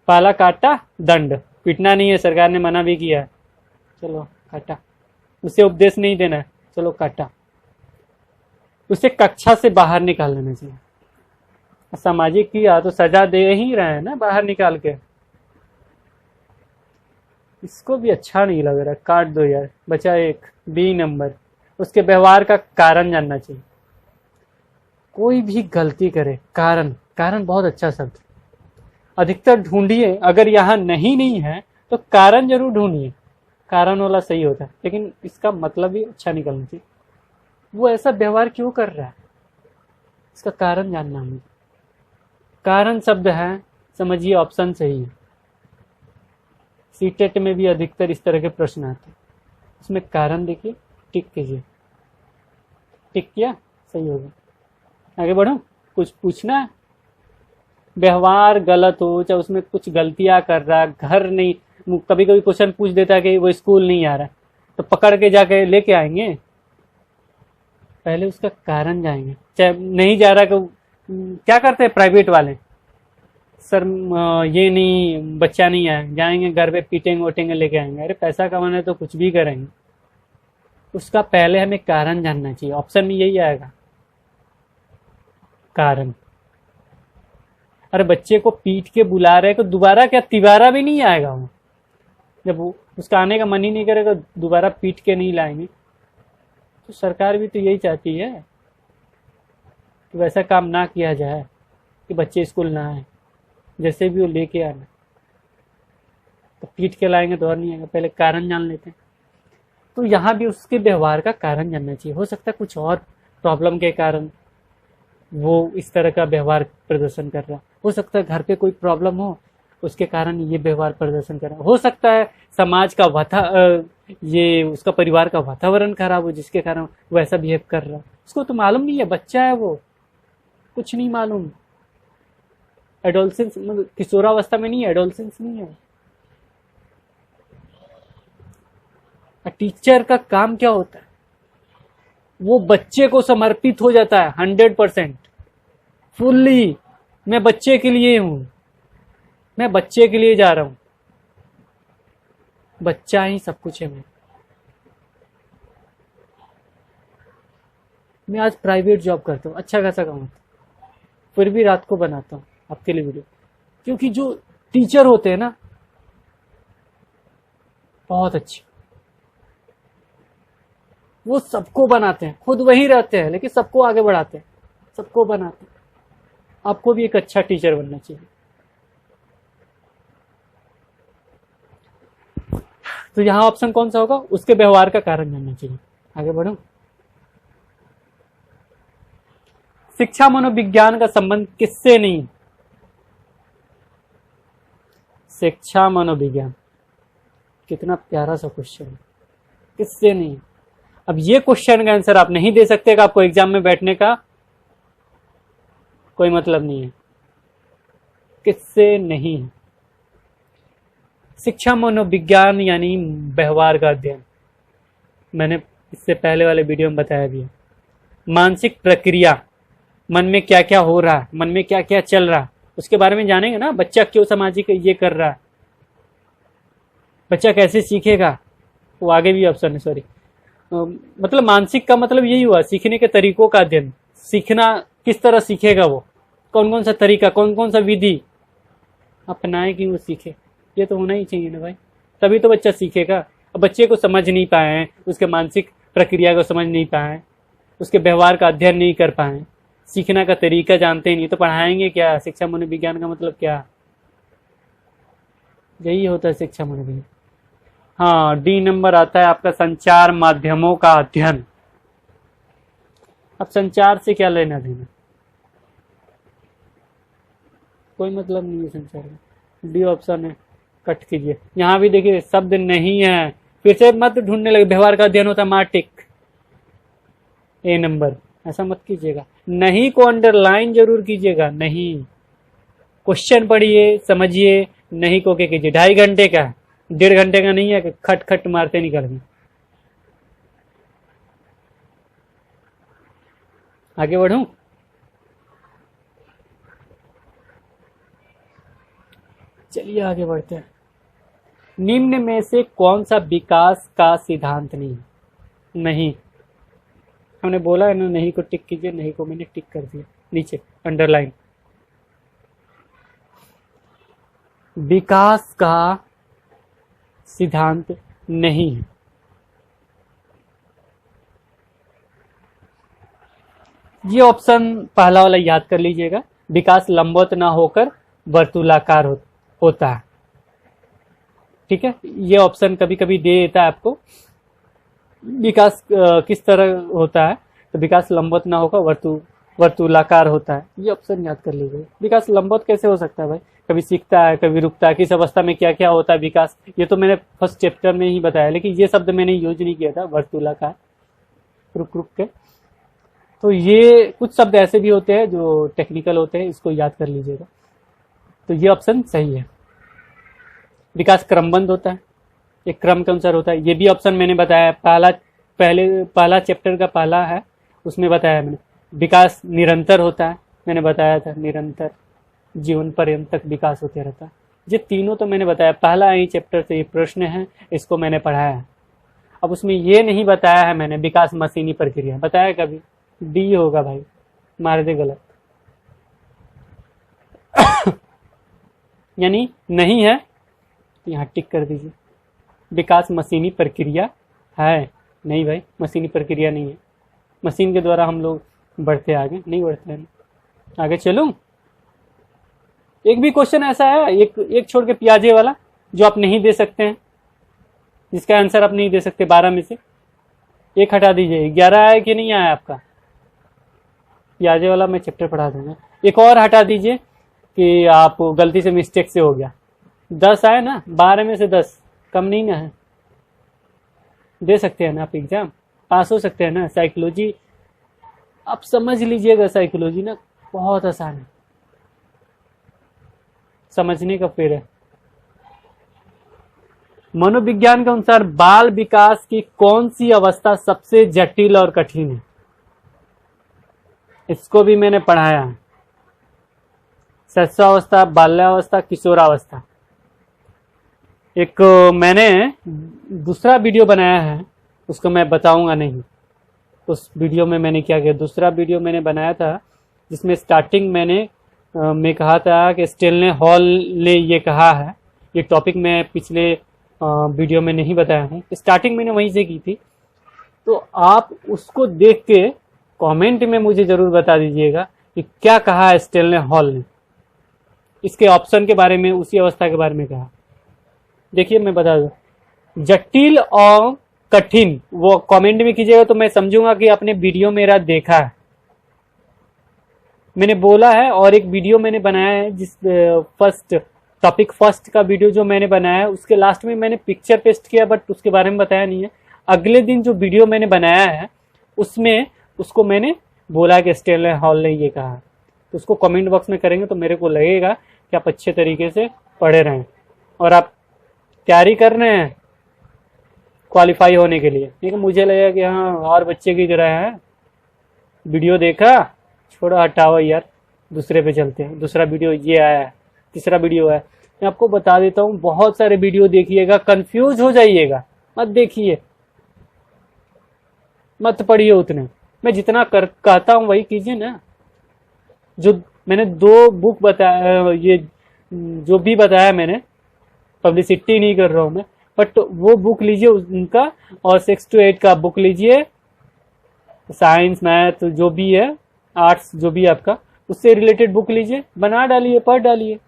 पहला काटा, दंड। पीटना नहीं है, सरकार ने मना भी किया है। चलो काटा। उसे उपदेश नहीं देना है, चलो काटा। उसे कक्षा से बाहर निकाल देना चाहिए। सामाजिक किया तो सजा दे ही रहे हैं ना बाहर निकाल के। इसको भी अच्छा नहीं लग रहा, काट दो यार। बचा एक, बी नंबर। उसके व्यवहार का कारण जानना चाहिए। कोई भी गलती करे, कारण बहुत अच्छा शब्द। अधिकतर ढूंढिए, अगर यहाँ नहीं है तो कारण जरूर ढूंढिए। कारण वाला सही होता है, लेकिन इसका मतलब भी अच्छा निकलना चाहिए। वो ऐसा व्यवहार क्यों कर रहा है, इसका कारण जानना है। कारण शब्द है, समझिए ऑप्शन सही है। सीटेट में भी अधिकतर इस तरह के प्रश्न आते हैं। उसमें कारण देखिए, टिक कीजिए। टिक किया, सही होगा। आगे बढ़ो। कुछ पूछना है? व्यवहार गलत हो, चाहे उसमें कुछ गलतियां कर रहा है, घर नहीं, कभी क्वेश्चन पूछ देता है कि वो स्कूल नहीं आ रहा है, तो पकड़ के जाके लेके आएंगे। पहले उसका कारण जाएंगे। चाहे नहीं जा रहा तो क्या करते हैं प्राइवेट वाले, सर ये नहीं, बच्चा नहीं है, जाएंगे घर पे पीटेंगे वोटेंगे लेके आएंगे। अरे पैसा कमाना है तो कुछ भी करेंगे, उसका पहले हमें कारण जानना चाहिए। ऑप्शन में यही आएगा, कारण। अरे बच्चे को पीट के बुला रहे तो दोबारा क्या तिबारा भी नहीं आएगा वो, जब वो उसका आने का मन ही नहीं करेगा दोबारा पीट के नहीं लाएंगे। तो सरकार भी तो यही चाहती है कि वैसा काम ना किया जाए कि बच्चे स्कूल ना आए, जैसे भी वो लेके आना। तो पीट के लाएंगे तो और नहीं आएगा, पहले कारण जान लेते हैं। तो यहाँ भी उसके व्यवहार का कारण जानना चाहिए। हो सकता है कुछ और प्रॉब्लम के कारण वो इस तरह का व्यवहार प्रदर्शन कर रहा, हो सकता है घर पे कोई प्रॉब्लम हो उसके कारण ये व्यवहार प्रदर्शन कर रहा, हो सकता है समाज का ये उसका परिवार का वातावरण खराब हो जिसके कारण वो ऐसा बिहेव कर रहा। उसको तो मालूम नहीं है, बच्चा है वो, कुछ नहीं मालूम। एडोलसेंस मतलब किशोरावस्था में नहीं है, एडोलसेंस नहीं है। टीचर का काम क्या होता है, वो बच्चे को समर्पित हो जाता है 100% फुल्ली। मैं बच्चे के लिए हूं, मैं बच्चे के लिए जा रहा हूं, बच्चा ही सब कुछ है। मैं आज प्राइवेट जॉब करता हूं, अच्छा खासा कमाता हूं, फिर भी रात को बनाता हूं आपके लिए वीडियो, क्योंकि जो टीचर होते हैं ना बहुत अच्छे, वो सबको बनाते हैं, खुद वहीं रहते हैं लेकिन सबको आगे बढ़ाते हैं, सबको बनाते हैं। आपको भी एक अच्छा टीचर बनना चाहिए। तो यहां ऑप्शन कौन सा होगा, उसके व्यवहार का कारण जानना चाहिए। आगे बढ़ो। शिक्षा मनोविज्ञान का संबंध किससे नहीं? शिक्षा मनोविज्ञान, कितना प्यारा सा क्वेश्चन है, किससे नहीं? अब ये क्वेश्चन का आंसर आप नहीं दे सकते कि आपको एग्जाम में बैठने का कोई मतलब नहीं है। किससे नहीं? शिक्षा मनोविज्ञान यानी व्यवहार का अध्ययन। मैंने इससे पहले वाले वीडियो में बताया भी है। मानसिक प्रक्रिया, मन में क्या क्या हो रहा है, मन में क्या क्या चल रहा है, उसके बारे में जानेंगे ना। बच्चा क्यों सामाजिक ये कर रहा है, बच्चा कैसे सीखेगा, वो आगे भी ऑप्शन है। सॉरी, मतलब मानसिक का मतलब यही हुआ, सीखने के तरीकों का अध्ययन। सीखना किस तरह सीखेगा, वो कौन कौन सा तरीका, कौन कौन सा विधि अपनाए कि वो सीखे। ये तो होना ही चाहिए ना भाई, तभी तो बच्चा सीखेगा। अब बच्चे को समझ नहीं पाए, उसके मानसिक प्रक्रिया को समझ नहीं पाए, उसके व्यवहार का अध्ययन नहीं कर पाए, सीखने का तरीका जानते नहीं, तो पढ़ाएंगे क्या? शिक्षा मनोविज्ञान का मतलब क्या? यही होता है शिक्षा मनोविज्ञान। हाँ, डी नंबर आता है आपका संचार माध्यमों का अध्ययन। अब संचार से क्या लेना देना, कोई मतलब नहीं है संचार में। डी ऑप्शन है, कट कीजिए। यहां भी देखिए शब्द नहीं है, फिर से मत ढूंढने लगे। व्यवहार का अध्ययन होता है मार्टिक, ए नंबर। ऐसा मत कीजिएगा, नहीं को अंडरलाइन जरूर कीजिएगा। नहीं, क्वेश्चन पढ़िए समझिए, नहीं को के कीजिए। 2.5 घंटे का है, 1.5 घंटे का नहीं है कि खट खट मारते निकल गए। आगे बढ़ूं? चलिए आगे बढ़ते हैं। निम्न में से कौन सा विकास का सिद्धांत नहीं? नहीं, हमने बोला है ना, नहीं को टिक कीजिए। नहीं को मैंने टिक कर दिया नीचे अंडरलाइन। विकास का सिद्धांत नहीं है। ये ऑप्शन पहला वाला याद कर लीजिएगा। विकास लंबवत ना होकर वर्तुलाकार होता है। ठीक है, ये ऑप्शन कभी कभी दे देता है आपको। विकास किस तरह होता है, तो विकास लंबवत ना होकर वर्तुलाकार होता है। ये ऑप्शन याद कर लीजिए। विकास लंबवत कैसे हो सकता है भाई? कभी सीखता है, कभी रुकता है, किस अवस्था में क्या क्या होता है विकास, ये तो मैंने फर्स्ट चैप्टर में ही बताया, लेकिन ये शब्द मैंने यूज नहीं किया था, वर्तुलाकार, रुक रुक के। तो ये कुछ शब्द ऐसे भी होते हैं जो टेक्निकल होते हैं, इसको याद कर लीजिएगा। तो ये ऑप्शन सही है। विकास क्रमबद्ध होता है, एक क्रम के अनुसार होता है। ये भी ऑप्शन मैंने बताया, पहला चैप्टर का पहला है उसमें बताया मैंने विकास निरंतर होता है, मैंने बताया था निरंतर जीवन पर्यंत तक विकास होते रहता है। ये तीनों तो मैंने बताया, पहला ही चैप्टर से ये प्रश्न है, इसको मैंने पढ़ाया है। अब उसमें ये नहीं बताया है मैंने विकास मशीनी प्रक्रिया, बताया कभी? डी होगा भाई, मार दे गलत। यानी नहीं है तो यहाँ टिक कर दीजिए। विकास मशीनी प्रक्रिया है नहीं भाई, मशीनी प्रक्रिया नहीं है। मशीन के द्वारा हम लोग बढ़ते आगे नहीं बढ़ते हैं। आगे चलूं? एक भी क्वेश्चन ऐसा है एक छोड़ के पियाजे वाला जो आप नहीं दे सकते हैं, जिसका आंसर आप नहीं दे सकते 12 में से एक हटा दीजिए। 11 आया कि नहीं आया आपका? पियाजे वाला मैं चैप्टर पढ़ा दूंगा। एक और हटा दीजिए कि आप गलती से मिस्टेक से हो गया। 10 आए ना, 12 में से 10 कम नहीं ना है, दे सकते हैं ना आप, एग्जाम पास हो सकते हैं ना। साइकोलॉजी आप समझ लीजिएगा, साइकोलॉजी ना बहुत आसान है, समझने का फेर है। मनोविज्ञान के अनुसार बाल विकास की कौन सी अवस्था सबसे जटिल और कठिन है? इसको भी मैंने पढ़ाया है। शिशुअवस्था, बाल्यावस्था, किशोरावस्था। एक मैंने दूसरा वीडियो बनाया है, उसको मैं बताऊंगा नहीं। उस वीडियो में मैंने क्या किया, दूसरा वीडियो मैंने बनाया था जिसमें स्टार्टिंग मैं कहा था कि स्टेनले हॉल ने ये कहा है। ये टॉपिक मैं पिछले वीडियो में नहीं बताया हूँ, स्टार्टिंग मैंने वहीं से की थी। तो आप उसको देख के कमेंट में मुझे जरूर बता दीजिएगा कि क्या कहा है स्टेनले हॉल ने, इसके ऑप्शन के बारे में, उसी अवस्था के बारे में कहा। देखिए मैं बता दूं, जटिल और कठिन वो कमेंट में कीजिएगा तो मैं समझूंगा कि आपने वीडियो मेरा देखा है। मैंने बोला है, और एक वीडियो मैंने बनाया है जिस टॉपिक फर्स्ट का वीडियो जो मैंने बनाया है उसके लास्ट में मैंने पिक्चर पेस्ट किया, बट उसके बारे में बताया नहीं है। अगले दिन जो वीडियो मैंने बनाया है उसमें उसको मैंने बोला कि स्टेनले हॉल ने ये कहा, तो उसको कमेंट बॉक्स में करेंगे तो मेरे को लगेगा कि आप अच्छे तरीके से पढ़े रहें और आप तैयारी कर रहे हैं क्वालिफाई होने के लिए। ठीक है, मुझे लगेगा कि हाँ और बच्चे की तरह है, वीडियो देखा, छोड़ो हटाओ यार, दूसरे पे चलते हैं। दूसरा वीडियो ये आया है, तीसरा वीडियो है। मैं आपको बता देता हूँ, बहुत सारे वीडियो देखिएगा, कंफ्यूज हो जाइएगा, मत देखिए, मत पढ़िए उतने। मैं जितना कहता हूँ वही कीजिए ना। जो मैंने 2 बुक बताया, ये जो भी बताया मैंने, पब्लिसिटी नहीं कर रहा हूँ मैं, बट वो बुक लीजिए उनका, और 6 to 8 का बुक लीजिए, साइंस मैथ जो भी है, आर्ट्स जो भी है आपका, उससे रिलेटेड बुक लीजिए, बना डालिए, पढ़ डालिए।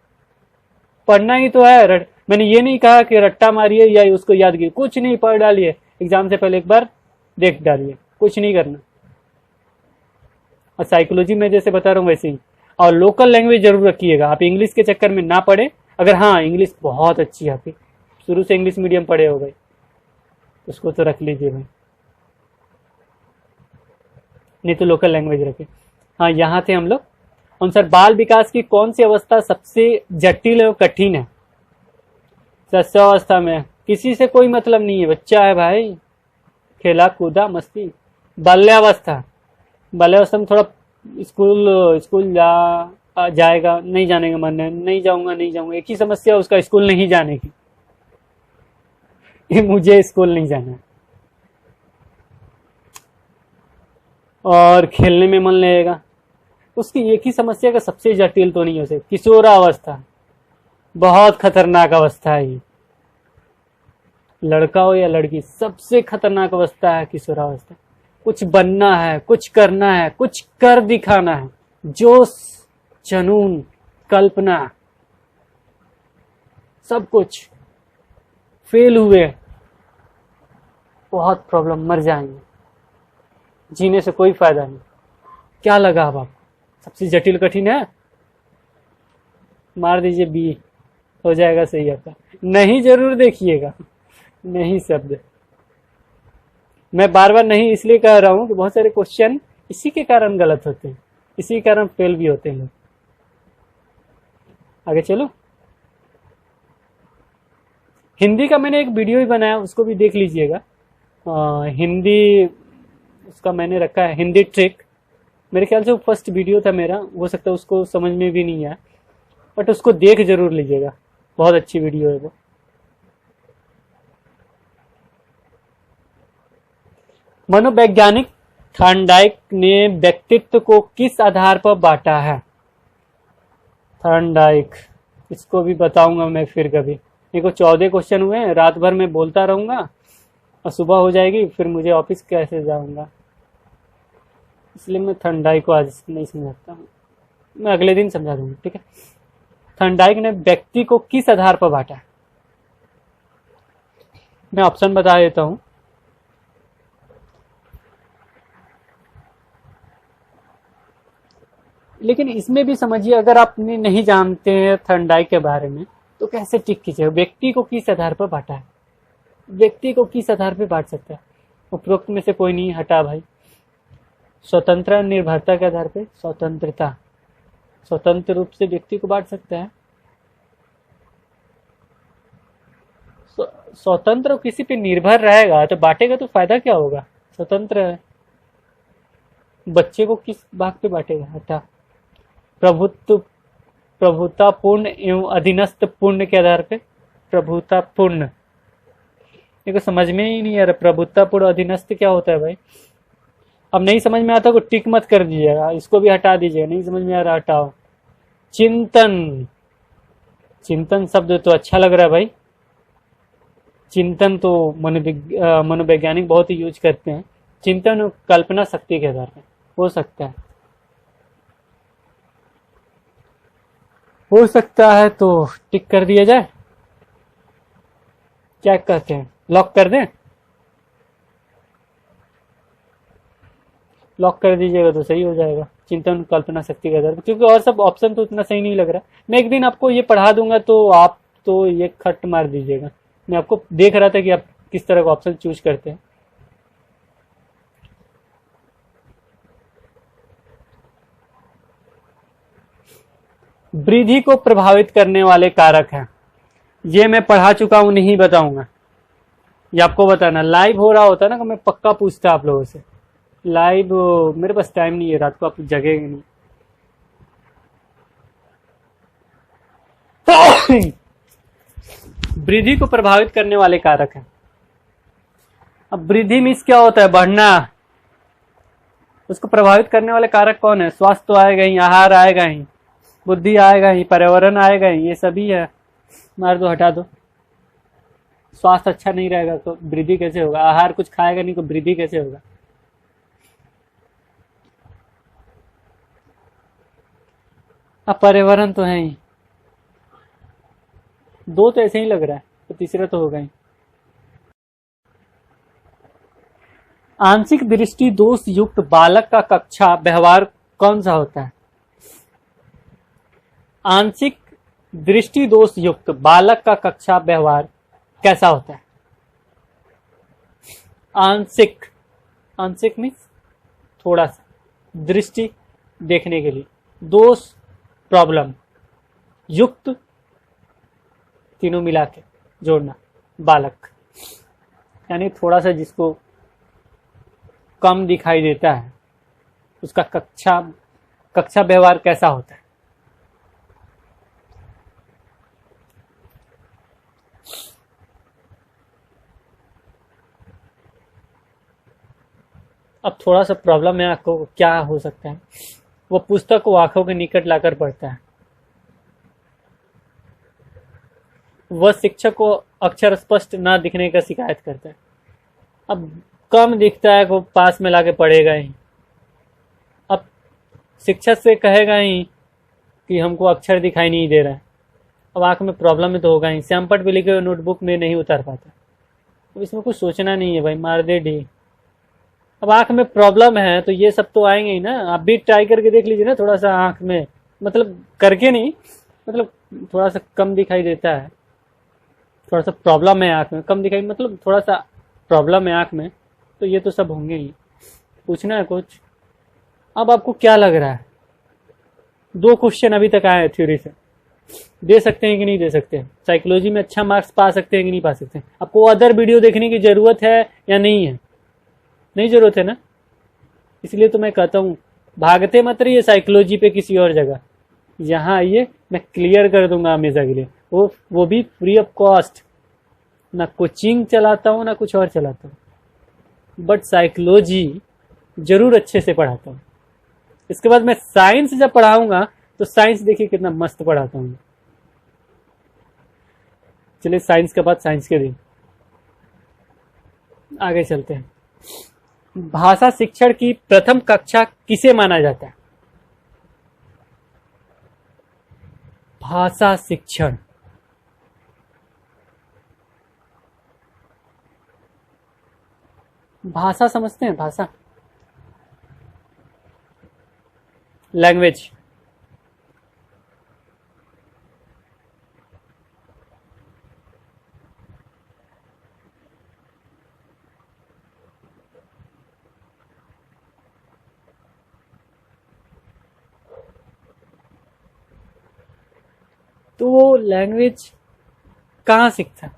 पढ़ना ही तो है। मैंने ये नहीं कहा कि रट्टा मारिए या उसको याद कीजिए, कुछ नहीं, पढ़ डालिए। एग्जाम से पहले एक बार देख डालिए, कुछ नहीं करना। और साइकोलॉजी में जैसे बता रहा हूँ वैसे ही। और लोकल लैंग्वेज जरूर रखिएगा, आप इंग्लिश के चक्कर में ना पढ़े। अगर हाँ इंग्लिश बहुत अच्छी है आपकी, शुरू से इंग्लिश मीडियम पढ़े हो गए, उसको तो रख लीजिए भाई, नहीं तो लोकल लैंग्वेज रखें। हाँ, यहाँ थे हम लोग। अनुसार बाल विकास की कौन सी अवस्था सबसे जटिल और कठिन है? शिशुअवस्था में किसी से कोई मतलब नहीं है, बच्चा है भाई, खेला कूदा मस्ती। बाल्यावस्था, बाल्यावस्था में थोड़ा स्कूल जाएगा, नहीं जाने का मन है, नहीं जाऊंगा। एक ही समस्या है उसका, स्कूल नहीं जाने की। मुझे स्कूल नहीं जाना है, और खेलने में मन लगेगा। उसकी एक ही समस्या का सबसे जटिल तो नहीं हो सकती। किशोरावस्था बहुत खतरनाक अवस्था है, लड़का हो या लड़की, सबसे खतरनाक अवस्था है किशोरावस्था। कुछ बनना है, कुछ करना है, कुछ कर दिखाना है, जोश, जुनून, कल्पना, सब कुछ। फेल हुए, बहुत प्रॉब्लम, मर जाएंगे, जीने से कोई फायदा नहीं। क्या लगा अब आपको? सबसे जटिल कठिन है, मार दीजिए बी, हो जाएगा सही आपका। नहीं जरूर देखिएगा, नहीं शब्द। मैं बार बार नहीं इसलिए कह रहा हूं कि बहुत सारे क्वेश्चन इसी के कारण गलत होते हैं, इसी के कारण फेल भी होते हैं लोग। आगे चलो। हिंदी का मैंने एक वीडियो भी बनाया, उसको भी देख लीजिएगा। हिंदी उसका मैंने रखा है हिंदी ट्रिक। मेरे ख्याल से वो फर्स्ट वीडियो था मेरा, हो सकता है उसको समझ में भी नहीं आया, बट उसको देख जरूर लीजिएगा, बहुत अच्छी वीडियो है वो। मनोवैज्ञानिक थॉर्नडाइक ने व्यक्तित्व को किस आधार पर बांटा है? थॉर्नडाइक, इसको भी बताऊंगा मैं फिर कभी। देखो 14 क्वेश्चन हुए हैं, रात भर मैं बोलता रहूंगा और सुबह हो जाएगी, फिर मुझे ऑफिस कैसे जाऊंगा, इसलिए मैं थॉर्नडाइक को आज नहीं समझाता हूँ, मैं अगले दिन समझा दूंगा, ठीक है। थॉर्नडाइक ने व्यक्ति को किस आधार पर बांटा है? मैं ऑप्शन बता देता हूँ। लेकिन इसमें भी समझिए, अगर आप नहीं जानते हैं थॉर्नडाइक के बारे में तो कैसे टिक कीजिएगा। व्यक्ति को किस आधार पर बांटा है? व्यक्ति को किस आधार पर बांट सकता है? उपरोक्त में से कोई नहीं हटा भाई। स्वतंत्र निर्भरता के आधार पर, स्वतंत्रता, स्वतंत्र रूप से व्यक्ति को बांट सकता है। स्वतंत्र किसी पे निर्भर रहेगा तो बांटेगा तो फायदा क्या होगा? स्वतंत्र है, बच्चे को किस भाग पे बांटेगा? हटा। प्रभुतापूर्ण एवं अधीनस्थ पूर्ण के आधार पे, प्रभुतापूर्ण, देखो समझ में ही नहीं आ रहा प्रभुतापूर्ण अधीनस्थ क्या होता है भाई। अब नहीं समझ में आता को टिक मत कर दीजिएगा, इसको भी हटा दीजिएगा, नहीं समझ में आ रहा हटाओ। चिंतन, चिंतन शब्द तो अच्छा लग रहा है भाई, चिंतन तो मनोवैज्ञानिक बहुत ही यूज करते हैं। चिंतन कल्पना शक्ति के आधार पर हो सकता है, हो सकता है, तो टिक कर दिया जाए, क्या कहते हैं, लॉक कर दें? लॉक कर दीजिएगा तो सही हो जाएगा, चिंतन कल्पना शक्ति के आधार पर, क्योंकि और सब ऑप्शन तो उतना सही नहीं लग रहा। मैं एक दिन आपको ये पढ़ा दूंगा तो आप तो ये खट मार दीजिएगा। मैं आपको देख रहा था कि आप किस तरह का ऑप्शन चूज करते हैं। वृद्धि को प्रभावित करने वाले कारक हैं, ये मैं पढ़ा चुका हूं, नहीं बताऊंगा, ये आपको बताना। लाइव हो रहा होता है ना, मैं पक्का पूछता आप लोगों से। लाइव मेरे पास टाइम नहीं है, रात को आप जगेंगे नहीं। वृद्धि को प्रभावित करने वाले कारक हैं। अब वृद्धि मीन्स क्या होता है? बढ़ना। उसको प्रभावित करने वाले कारक कौन है? स्वास्थ्य तो आएगा ही, आहार आएगा ही, बुद्धि आएगा ही, पर्यावरण आएगा ही, ये सभी है। मार दो, हटा दो। स्वास्थ्य अच्छा नहीं रहेगा तो वृद्धि कैसे होगा? आहार कुछ खाएगा नहीं तो वृद्धि कैसे होगा? अब पर्यावरण तो है ही, दो तो ऐसे ही लग रहा है, तो तीसरा तो होगा ही। आंशिक दृष्टि दोष युक्त बालक का कक्षा व्यवहार कौन सा होता है? आंशिक दृष्टि दोष युक्त बालक का कक्षा व्यवहार कैसा होता है? आंशिक, आंशिक मीन्स थोड़ा सा, दृष्टि देखने के लिए, दोष प्रॉब्लम, युक्त तीनों मिला के जोड़ना, बालक यानी थोड़ा सा जिसको कम दिखाई देता है, उसका कक्षा व्यवहार कैसा होता है? अब थोड़ा सा प्रॉब्लम है आपको, क्या हो सकता है? वो पुस्तक को आंखों के निकट लाकर पढ़ता है, वह शिक्षक को अक्षर स्पष्ट ना दिखने का शिकायत करता है। अब कम दिखता है को पास में लाके पढ़ेगा ही, अब शिक्षक से कहेगा ही कि हमको अक्षर दिखाई नहीं दे रहा है, अब आंख में प्रॉब्लम है तो होगा ही। श्यामपट पे लिखे हुए नोटबुक में नहीं उतार पाता, अब इसमें कुछ सोचना नहीं है भाई, मार दे डी। अब आंख में प्रॉब्लम है तो ये सब तो आएंगे ही ना। आप भी ट्राई करके देख लीजिए ना, थोड़ा सा आंख में, मतलब करके नहीं, मतलब थोड़ा सा कम दिखाई देता है, थोड़ा सा प्रॉब्लम है आंख में, कम दिखाई मतलब थोड़ा सा प्रॉब्लम है आंख में, तो ये तो सब होंगे ही। पूछना है कुछ? अब आपको क्या लग रहा है? 2 क्वेश्चन अभी तक आए हैं थ्योरी से, दे सकते हैं कि नहीं दे सकते? साइकोलॉजी में अच्छा मार्क्स पा सकते हैं कि नहीं पा सकते? आपको अदर वीडियो देखने की जरूरत है या नहीं है? नहीं जरूरत है ना? इसलिए तो मैं कहता हूँ भागते मत रहिए साइकोलॉजी पे किसी और जगह, यहाँ आइए, मैं क्लियर कर दूंगा हमेशा के लिए, वो भी फ्री ऑफ कॉस्ट। ना कोचिंग चलाता हूँ ना कुछ और चलाता हूँ, बट साइकोलॉजी जरूर अच्छे से पढ़ाता हूँ। इसके बाद मैं साइंस जब पढ़ाऊंगा तो साइंस देखिए कितना मस्त पढ़ाता हूँ। चलिए साइंस के बाद साइंस के दिन आगे चलते हैं। भाषा शिक्षण की प्रथम कक्षा किसे माना जाता है? भाषा शिक्षण, भाषा समझते हैं? भाषा, लैंग्वेज। तो वो लैंग्वेज कहाँ सीखता है?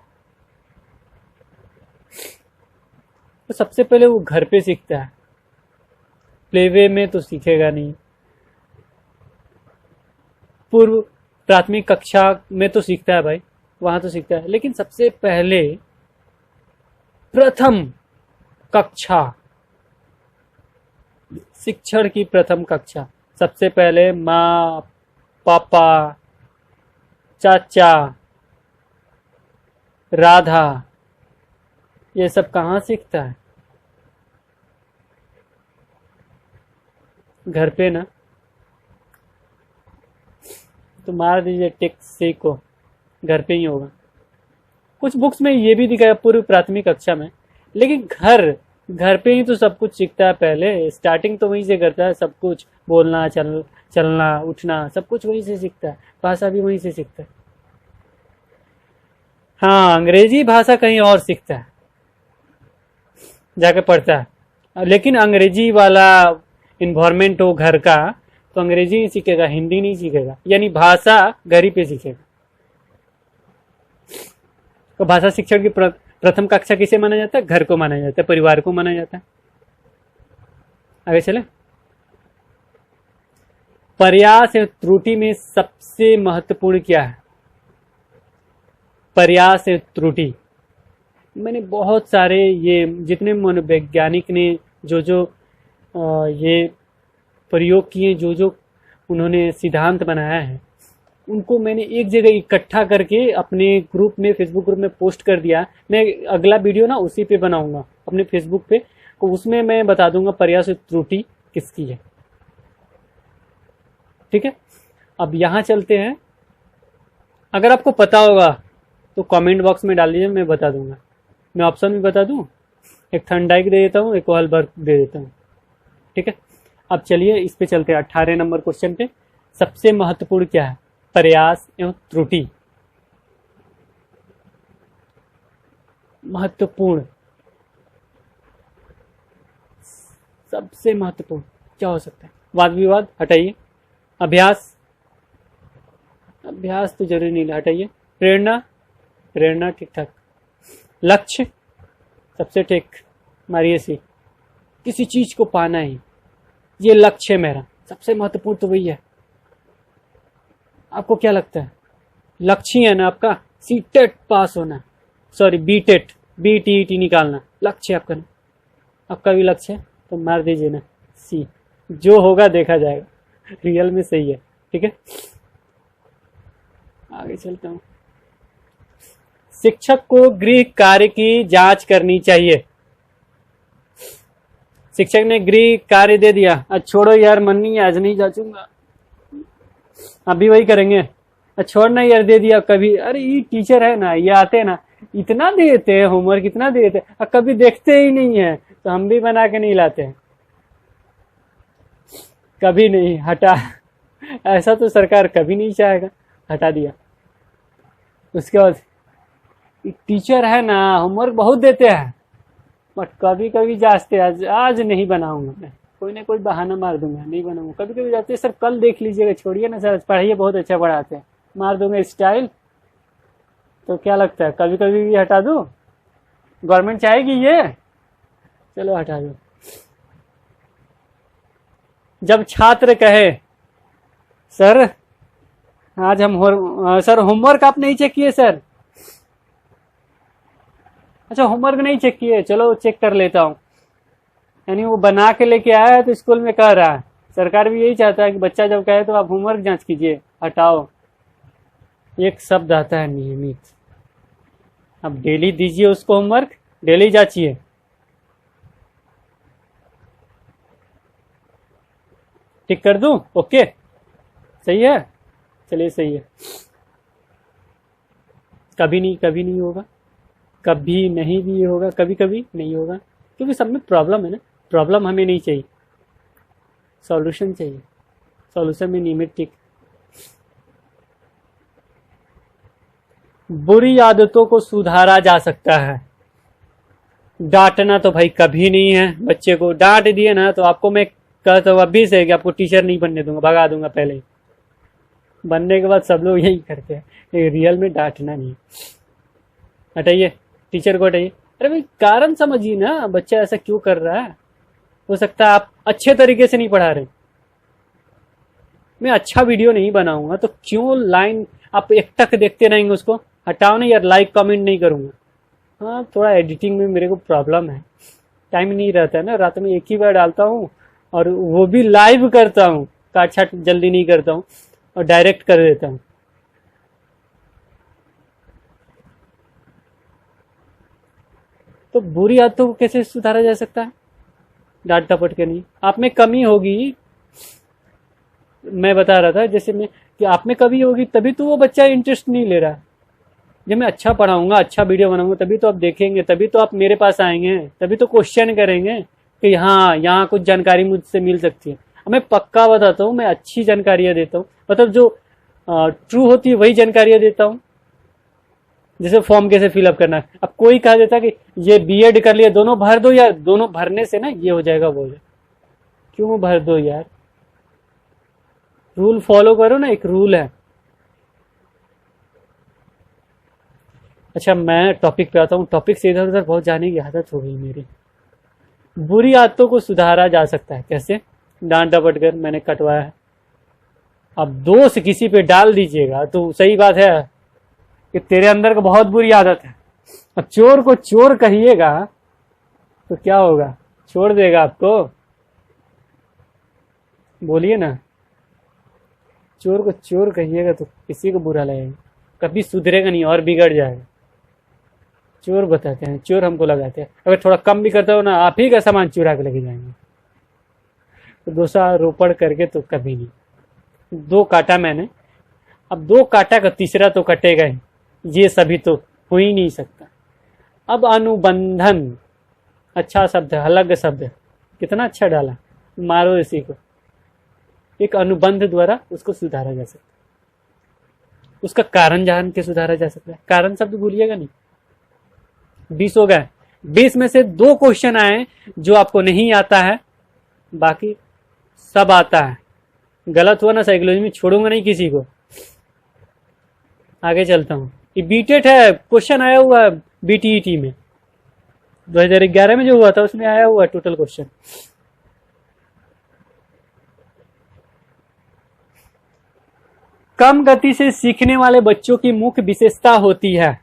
तो सबसे पहले वो घर पे सीखता है, प्लेवे में तो सीखेगा नहीं, पूर्व प्राथमिक कक्षा में तो सीखता है भाई, वहां तो सीखता है, लेकिन सबसे पहले प्रथम कक्षा, शिक्षण की प्रथम कक्षा, सबसे पहले माँ, पापा, चाचा, राधा, ये सब कहाँ सीखता है? घर पे ना। तो मार दीजिए टिक, सीखो, घर पे ही होगा। कुछ बुक्स में ये भी दिखाया पूर्व प्राथमिक कक्षा में, लेकिन घर पे ही तो सब कुछ सीखता है। पहले स्टार्टिंग तो वहीं से करता है, सब कुछ बोलना, चलना, उठना, सब कुछ वहीं से सीखता है, भाषा भी वहीं से सीखता है। हाँ, अंग्रेजी भाषा कहीं और सीखता है, जाके पढ़ता है, लेकिन अंग्रेजी वाला इन्वायरमेंट हो घर का, तो अंग्रेजी नहीं सीखेगा, हिंदी नहीं सीखेगा, यानी भाषा घर ही पे सीखेगा। तो भाषा शिक्षण की प्रथम कक्षा किसे माना जाता है? घर को माना जाता है, परिवार को माना जाता है। आगे चले। प्रयास एवं त्रुटि में सबसे महत्वपूर्ण क्या है? प्रयास एवं त्रुटि, मैंने बहुत सारे ये जितने मनोवैज्ञानिक ने जो ये प्रयोग किए, जो उन्होंने सिद्धांत बनाया है, उनको मैंने एक जगह इकट्ठा करके अपने ग्रुप में, फेसबुक ग्रुप में पोस्ट कर दिया। मैं अगला वीडियो ना उसी पे बनाऊंगा अपने फेसबुक पे, तो उसमें मैं बता दूंगा प्रयास और त्रुटि किसकी है। ठीक है, अब यहाँ चलते हैं। अगर आपको पता होगा तो कमेंट बॉक्स में डाल दीजिए, मैं बता दूंगा। मैं ऑप्शन भी बता दूं, एक थर्नडाइक दे देता हूँ, एक हॉलबर्ग दे देता हूँ। ठीक है, अब चलिए इस पे चलते हैं 18 नंबर क्वेश्चन पे। सबसे महत्वपूर्ण क्या है? प्रयास एवं त्रुटि। महत्वपूर्ण, सबसे महत्वपूर्ण क्या हो सकता है? वाद विवाद हटाइए, अभ्यास, अभ्यास तो जरूरी नहीं, हटाइए। प्रेरणा, प्रेरणा ठीक ठाक। लक्ष्य, सबसे ठीक, मारिए सी, किसी चीज को पाना है, ये लक्ष्य है मेरा, सबसे महत्वपूर्ण तो वही है। आपको क्या लगता है? लक्ष्य है ना आपका? सीटेट पास होना, सॉरी बीटेट, बीटीईटी निकालना, लक्ष्य आपका ना? आपका भी लक्ष्य है तो मार दीजिए ना सी, जो होगा देखा जाएगा, रियल में सही है। ठीक है, आगे चलता हूं। शिक्षक को गृह कार्य की जांच करनी चाहिए। शिक्षक ने गृह कार्य दे दिया, आज छोड़ो यार, मन नहीं है, आज नहीं जांचूंगा, अभी वही करेंगे। आज छोड़ना यार, दे दिया कभी, अरे ये टीचर है ना, ये आते हैं ना, इतना देते हैं होमवर्क, इतना देते हैं, और कभी देखते ही नहीं है, तो हम भी बना के नहीं लाते हैं, कभी नहीं, हटा। ऐसा तो सरकार कभी नहीं चाहेगा, हटा दिया। उसके बाद टीचर है ना, होमवर्क बहुत देते हैं, बट कभी कभी जांचते, आज नहीं बनाऊंगा मैं, कोई ना कोई बहाना मार दूंगा, नहीं बनाऊंगा। कभी कभी जाते, सर कल देख लीजिएगा, छोड़िए ना सर, पढ़ाइए, बहुत अच्छा पढ़ाते हैं, मार दूंगा स्टाइल। तो क्या लगता है, कभी कभी भी हटा दूं? गवर्नमेंट चाहेगी ये? चलो हटा दो। जब छात्र कहे सर आज हम सर होमवर्क आप नहीं चेक किए सर, अच्छा होमवर्क नहीं चेक किए, चलो चेक कर लेता हूँ, यानी वो बना के लेके आया है तो स्कूल में कह रहा है। सरकार भी यही चाहता है कि बच्चा जब कहे तो आप होमवर्क जांच कीजिए, हटाओ। एक शब्द आता है नियमित, अब डेली दीजिए उसको होमवर्क, डेली जांचिए। टिक कर दूं? ओके, सही है, चलिए सही है। कभी नहीं होगा, कभी नहीं भी होगा, कभी कभी नहीं होगा, क्योंकि सब में प्रॉब्लम है ना। प्रॉब्लम हमें नहीं चाहिए, सॉल्यूशन चाहिए। सॉल्यूशन में नियमित टिक। बुरी आदतों को सुधारा जा सकता है। डांटना तो भाई कभी नहीं है। बच्चे को डांट दिए ना तो आपको मैं कहता हूँ अभी से कि आपको टीचर नहीं बनने दूंगा, भगा दूंगा पहले ही। बनने के बाद सब लोग यही करते हैं, रियल में डांटना नहीं। हटाइए टीचर को, हटाइए। अरे भाई कारण समझिए ना, बच्चा ऐसा क्यों कर रहा है। हो सकता है आप अच्छे तरीके से नहीं पढ़ा रहे, मैं अच्छा वीडियो नहीं बनाऊंगा तो क्यों लाइन आप एक टक देखते रहेंगे उसको। हटाओ नहीं यार, लाइक कमेंट नहीं करूंगा। हाँ थोड़ा एडिटिंग में मेरे को प्रॉब्लम है, टाइम नहीं रहता है ना, रात में एक ही बार डालता हूँ और वो भी लाइव करता हूँ, काट छाट जल्दी नहीं करता हूँ और डायरेक्ट कर देता हूँ। तो बुरी आदतों को कैसे सुधारा जा सकता है? डांट टपट के नहीं। आप में कमी होगी, मैं बता रहा था जैसे मैं कि आप में कमी होगी तभी तो वो बच्चा इंटरेस्ट नहीं ले रहा। जब मैं अच्छा पढ़ाऊंगा, अच्छा वीडियो बनाऊंगा, तभी तो आप देखेंगे, तभी तो आप मेरे पास आएंगे, तभी तो क्वेश्चन करेंगे कि हाँ यहाँ कुछ जानकारी मुझसे मिल सकती है। मैं पक्का बताता हूँ, मैं अच्छी जानकारियां देता हूँ, मतलब जो ट्रू होती है वही जानकारियां देता हूँ। जैसे फॉर्म कैसे फिलअप करना है। अब कोई कहा देता कि ये बीएड कर लिया, दोनों भर दो यार, दोनों भरने से ना ये हो जाएगा, वो हो जाएगा। क्यों भर दो यार, रूल फॉलो करो ना, एक रूल है। अच्छा मैं टॉपिक पे आता हूँ, टॉपिक से इधर उधर बहुत जाने की आदत हो गई मेरी। बुरी आदतों को सुधारा जा सकता है कैसे? डांट डपट कर मैंने कटवाया है। अब दोष किसी पे डाल दीजिएगा तो सही बात है कि तेरे अंदर का बहुत बुरी आदत है। अब चोर को चोर कहिएगा तो क्या होगा, छोड़ देगा आपको? बोलिए ना। चोर को चोर कहिएगा तो किसी को बुरा लगेगा, कभी सुधरेगा नहीं और बिगड़ जाएगा। चोर बताते हैं, चोर हमको लगाते हैं। अगर थोड़ा कम भी करता हो ना, आप ही का सामान चुरा के लेके जाएंगे। तो दोषारोपण करके तो कभी नहीं। दो काटा मैंने, अब दो काटा का तीसरा तो कटेगा ही, ये सभी तो हो ही नहीं सकता। अब अनुबंधन, अच्छा शब्द है, अलग शब्द है, कितना अच्छा डाला, मारो इसी को। एक अनुबंध द्वारा उसको सुधारा जा सकता है, उसका कारण जान के सुधारा जा सकता है। कारण शब्द भूलिएगा नहीं। 20 हो गए, 20 में से 2 क्वेश्चन आए जो आपको नहीं आता है, बाकी सब आता है। गलत हुआ ना साइकोलॉजी में, छोड़ूंगा नहीं किसी को। आगे चलता हूँ। ये बीटेट है, क्वेश्चन आया हुआ है बीटीईटी में 2011 में जो हुआ था उसमें आया हुआ है टोटल क्वेश्चन। कम गति से सीखने वाले बच्चों की मुख्य विशेषता होती है,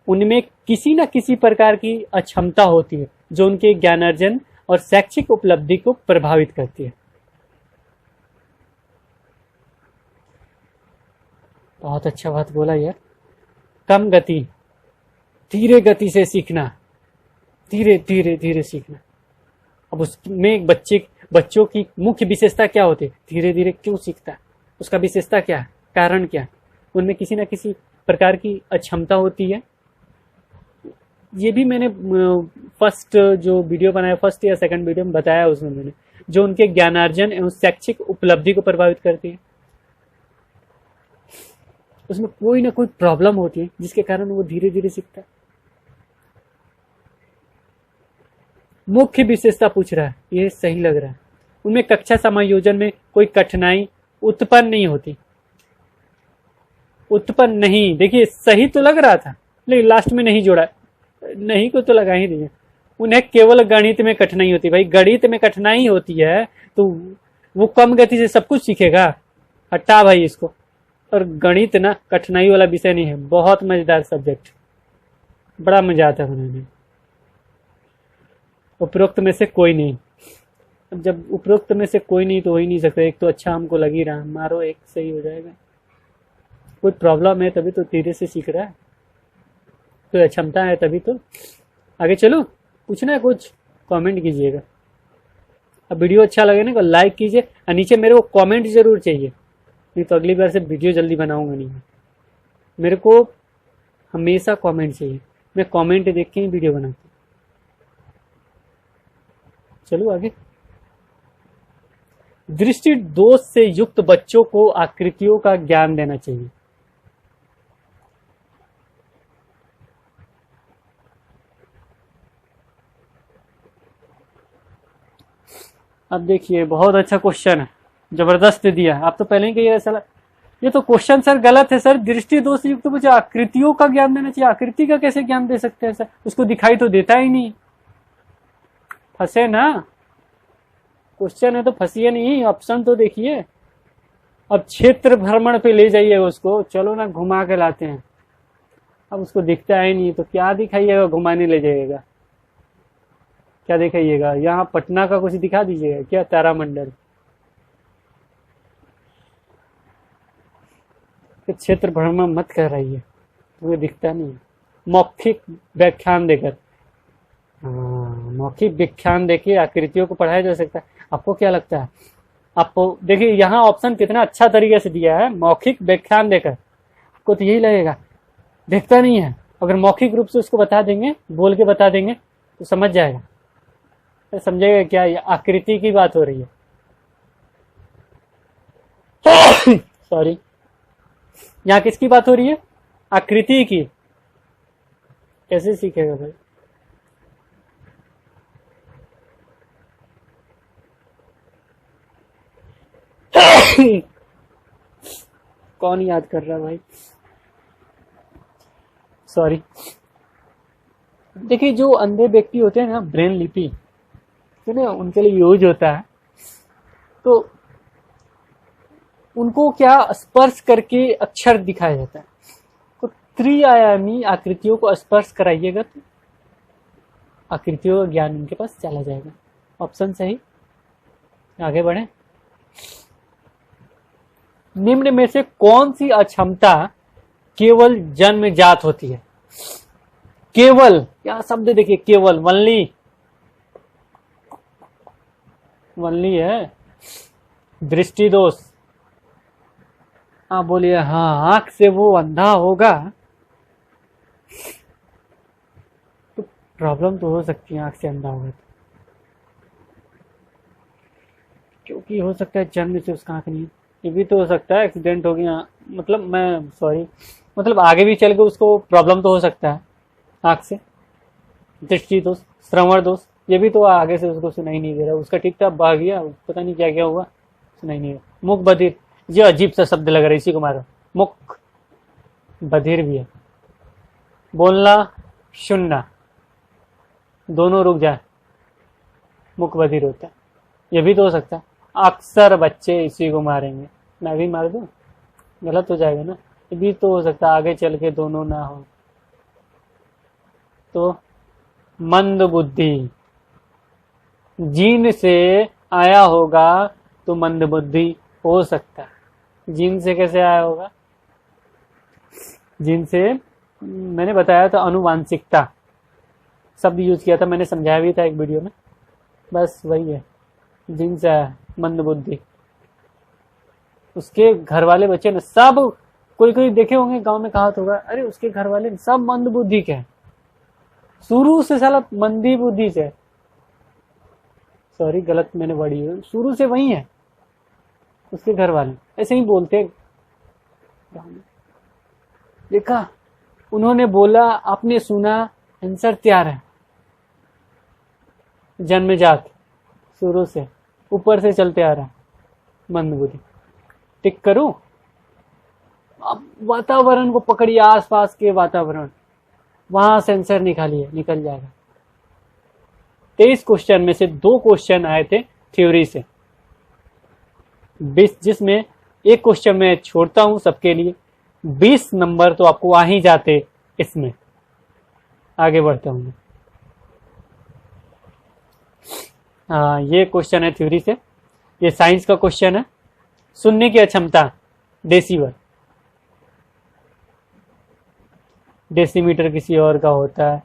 उनमें किसी न किसी प्रकार की अक्षमता होती है जो उनके ज्ञानार्जन और शैक्षिक उपलब्धि को प्रभावित करती है। बहुत अच्छा बात बोला यार। कम गति, धीरे गति से सीखना, धीरे धीरे धीरे सीखना। अब उसमें बच्चों की मुख्य विशेषता क्या होती है? धीरे धीरे क्यों सीखता है, उसका विशेषता क्या है, कारण क्या है? उनमें किसी न किसी प्रकार की अक्षमता होती है। ये भी मैंने फर्स्ट जो वीडियो बनाया, फर्स्ट या सेकंड वीडियो में बताया, उसमें मैंने जो उनके ज्ञानार्जन एवं शैक्षिक उपलब्धि को प्रभावित करती है। उसमें कोई ना कोई प्रॉब्लम होती है जिसके कारण वो धीरे धीरे सीखता है। मुख्य विशेषता पूछ रहा है, ये सही लग रहा है। उनमें कक्षा समायोजन में कोई कठिनाई उत्पन्न नहीं होती। उत्पन्न नहीं, देखिए सही तो लग रहा था लेकिन लास्ट में नहीं जोड़ा, नहीं को तो लगा ही नहीं है। उन्हें केवल गणित में कठिनाई होती है। भाई गणित में कठिनाई होती है तो वो कम गति से सब कुछ सीखेगा? हटा भाई इसको। और गणित ना कठिनाई वाला विषय नहीं है, बहुत मजेदार सब्जेक्ट, बड़ा मजा आता है बनाने। उपरोक्त में से कोई नहीं। अब जब उपरोक्त में से कोई नहीं तो हो ही नहीं सकता। एक तो अच्छा हमको लग ही रहा, मारो एक सही हो जाएगा। कोई प्रॉब्लम है तभी तो धीरे से सीख रहा है, कोई क्षमता है तभी तो। आगे चलो, पूछना है कुछ कमेंट कीजिएगा। अब वीडियो अच्छा लगे ना तो लाइक कीजिए, और नीचे मेरे को कमेंट जरूर चाहिए, नहीं तो अगली बार से वीडियो जल्दी बनाऊंगा नहीं। मेरे को हमेशा कमेंट चाहिए, मैं कमेंट देख के ही वीडियो बनाता हूँ। चलो आगे। दृष्टि दोष से युक्त बच्चों को आकृतियों का ज्ञान देना चाहिए। अब देखिए, बहुत अच्छा क्वेश्चन है, जबरदस्त दिया। आप तो पहले ही कहिए सर ये तो क्वेश्चन सर गलत है सर, दृष्टि दोष से युक्त मुझे आकृतियों का ज्ञान देना चाहिए। आकृति का कैसे ज्ञान दे सकते हैं सर? उसको दिखाई तो देता ही नहीं। फंसे ना, क्वेश्चन है तो फंसिए नहीं, ऑप्शन तो देखिए। अब क्षेत्र भ्रमण पे ले जाइए उसको, चलो ना घुमा के लाते हैं। अब उसको दिखता है नहीं तो क्या दिखाइएगा, घुमाने ले जाइएगा, क्या दिखाइएगा? यहाँ पटना का कुछ दिखा दीजिएगा क्या, तारामंडल? क्षेत्र भ्रमण मत कर रही है, तुम्हें दिखता नहीं। मौखिक व्याख्यान देकर, मौखिक व्याख्यान देखिए आकृतियों को पढ़ाया जा सकता है। आपको क्या लगता है? आपको देखिए यहाँ ऑप्शन कितना अच्छा तरीके से दिया है, मौखिक व्याख्यान देकर। आपको तो यही लगेगा देखता नहीं है, अगर मौखिक रूप से उसको बता देंगे, बोल के बता देंगे तो समझ जाएगा, तो समझेगा क्या ये आकृति की बात हो रही है। सॉरी, यहाँ किसकी बात हो रही है? आकृति की। कैसे सीखेगा भाई? कौन याद कर रहा भाई? सॉरी। देखिए जो अंधे व्यक्ति होते हैं ना, ब्रेन लिपि तो ना उनके लिए यूज होता है, तो उनको क्या स्पर्श करके अक्षर दिखाया जाता है। तो त्रिआयामी आकृतियों को स्पर्श कराइएगा तो आकृतियों का ज्ञान उनके पास चला जाएगा। ऑप्शन सही। आगे बढ़े। निम्न में से कौन सी अक्षमता केवल जन्मजात होती है? केवल, क्या शब्द देखिए, केवल, वनली, वनली है। दृष्टि दोष, हाँ बोलिए, हाँ आंख से वो अंधा होगा तो प्रॉब्लम तो हो सकती है, आंख से अंधा होगा तो। क्योंकि हो सकता है जन्म से उसका आंख नहीं, ये भी तो हो सकता है एक्सीडेंट हो गया, मतलब मैं सॉरी, मतलब आगे भी चल के उसको प्रॉब्लम तो हो सकता है आंख से। दृष्टि दोष, श्रवण दोष, ये भी तो आगे से उसको सुनाई नहीं दे रहा, उसका ठीक था बह गया, पता नहीं क्या क्या हुआ, सुनाई नहीं रहा। मुख बधिर, ये अजीब सा शब्द लग रहा है, इसी को मारो। मुख बधिर भी है, बोलना सुनना दोनों रुक जाए, मुख बधिर होता है, ये भी तो हो सकता है। अक्सर बच्चे इसी को मारेंगे, मैं भी मार दूं, गलत हो जाएगा ना। ये भी तो हो सकता है आगे चल के दोनों ना हो तो। मंद बुद्धि, जीन से आया होगा तो मंद बुद्धि हो सकता है। जीन से कैसे आया होगा? जीन से मैंने बताया था, अनुवांशिकता शब्द यूज किया था, मैंने समझाया भी था एक वीडियो में, बस वही है। जीन से आया मंद बुद्धि। उसके घर वाले बच्चे ने सब, कोई कोई देखे होंगे गांव में, कहा होगा अरे उसके घर वाले सब मंद बुद्धि के हैं, शुरू से साला मंदी बुद्धि से, सॉरी गलत मैंने वर्ड यूज, शुरू से वही है उसके घर वाले, ऐसे ही बोलते। देखा, उन्होंने बोला, आपने सुना, आंसर तैयार है। जन्मजात, शुरू से ऊपर से चलते आ रहा है, मंद बुद्धि। टिक करूं? अब वातावरण को पकड़िए, आसपास के वातावरण, वहां सेंसर निकालिए, निकल जाएगा। 23 क्वेश्चन में से 2 क्वेश्चन आए थे थ्योरी से, 20, जिसमें एक क्वेश्चन मैं छोड़ता हूं सबके लिए, 20 नंबर तो आपको आ ही जाते इसमें। आगे बढ़ता हूं। हाँ, ये क्वेश्चन है थ्योरी से, ये साइंस का क्वेश्चन है। सुनने की अक्षमता डेसिबल, डेसीमीटर किसी और का होता है,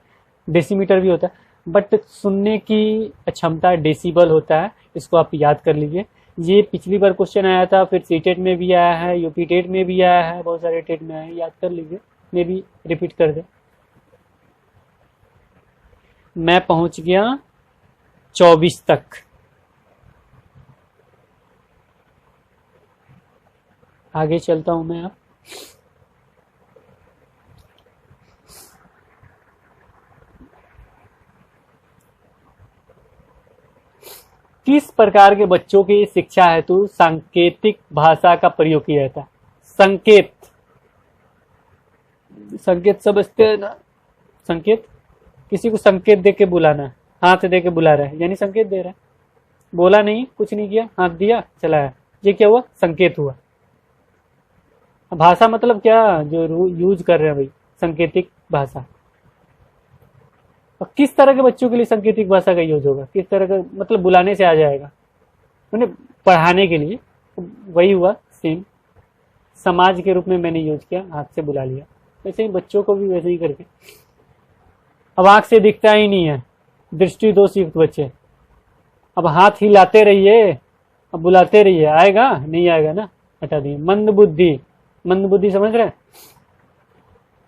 डेसीमीटर भी होता है, बट सुनने की क्षमता डेसिबल होता है। इसको आप याद कर लीजिए। ये पिछली बार क्वेश्चन आया था, फिर सीटेट में भी आया है, यूपी टेट में भी आया है, बहुत सारे टेट में आया है, याद कर लीजिए। मैं भी रिपीट कर दे। मैं पहुंच गया 24 तक। आगे चलता हूं मैं अब। किस प्रकार के बच्चों की शिक्षा हेतु सांकेतिक भाषा का प्रयोग किया जाता है? संकेत, संकेत समझते हैं ना? संकेत, किसी को संकेत दे के बुलाना, हाथ दे के बुला रहा है, यानी संकेत दे रहा है। बोला नहीं, कुछ नहीं किया, हाथ दिया, चलाया, ये क्या हुआ? संकेत हुआ। भाषा मतलब क्या? जो यूज कर रहे हैं भाई, संकेतिक भाषा। और किस तरह के बच्चों के लिए सांकेतिक भाषा का यूज होगा? किस तरह का मतलब? बुलाने से आ जाएगा, उन्हें पढ़ाने के लिए। वही हुआ सेम, समाज के रूप में मैंने यूज किया, हाथ से बुला लिया। वैसे ही बच्चों को भी वैसे ही करके। अब आंख से दिखता ही नहीं है, दृष्टि दोष युक्त बच्चे, अब हाथ हिलाते रहिए, अब बुलाते रहिए, आएगा? नहीं आएगा ना, हटा दिए। मंद बुद्धि, मंद बुद्धि समझ रहे?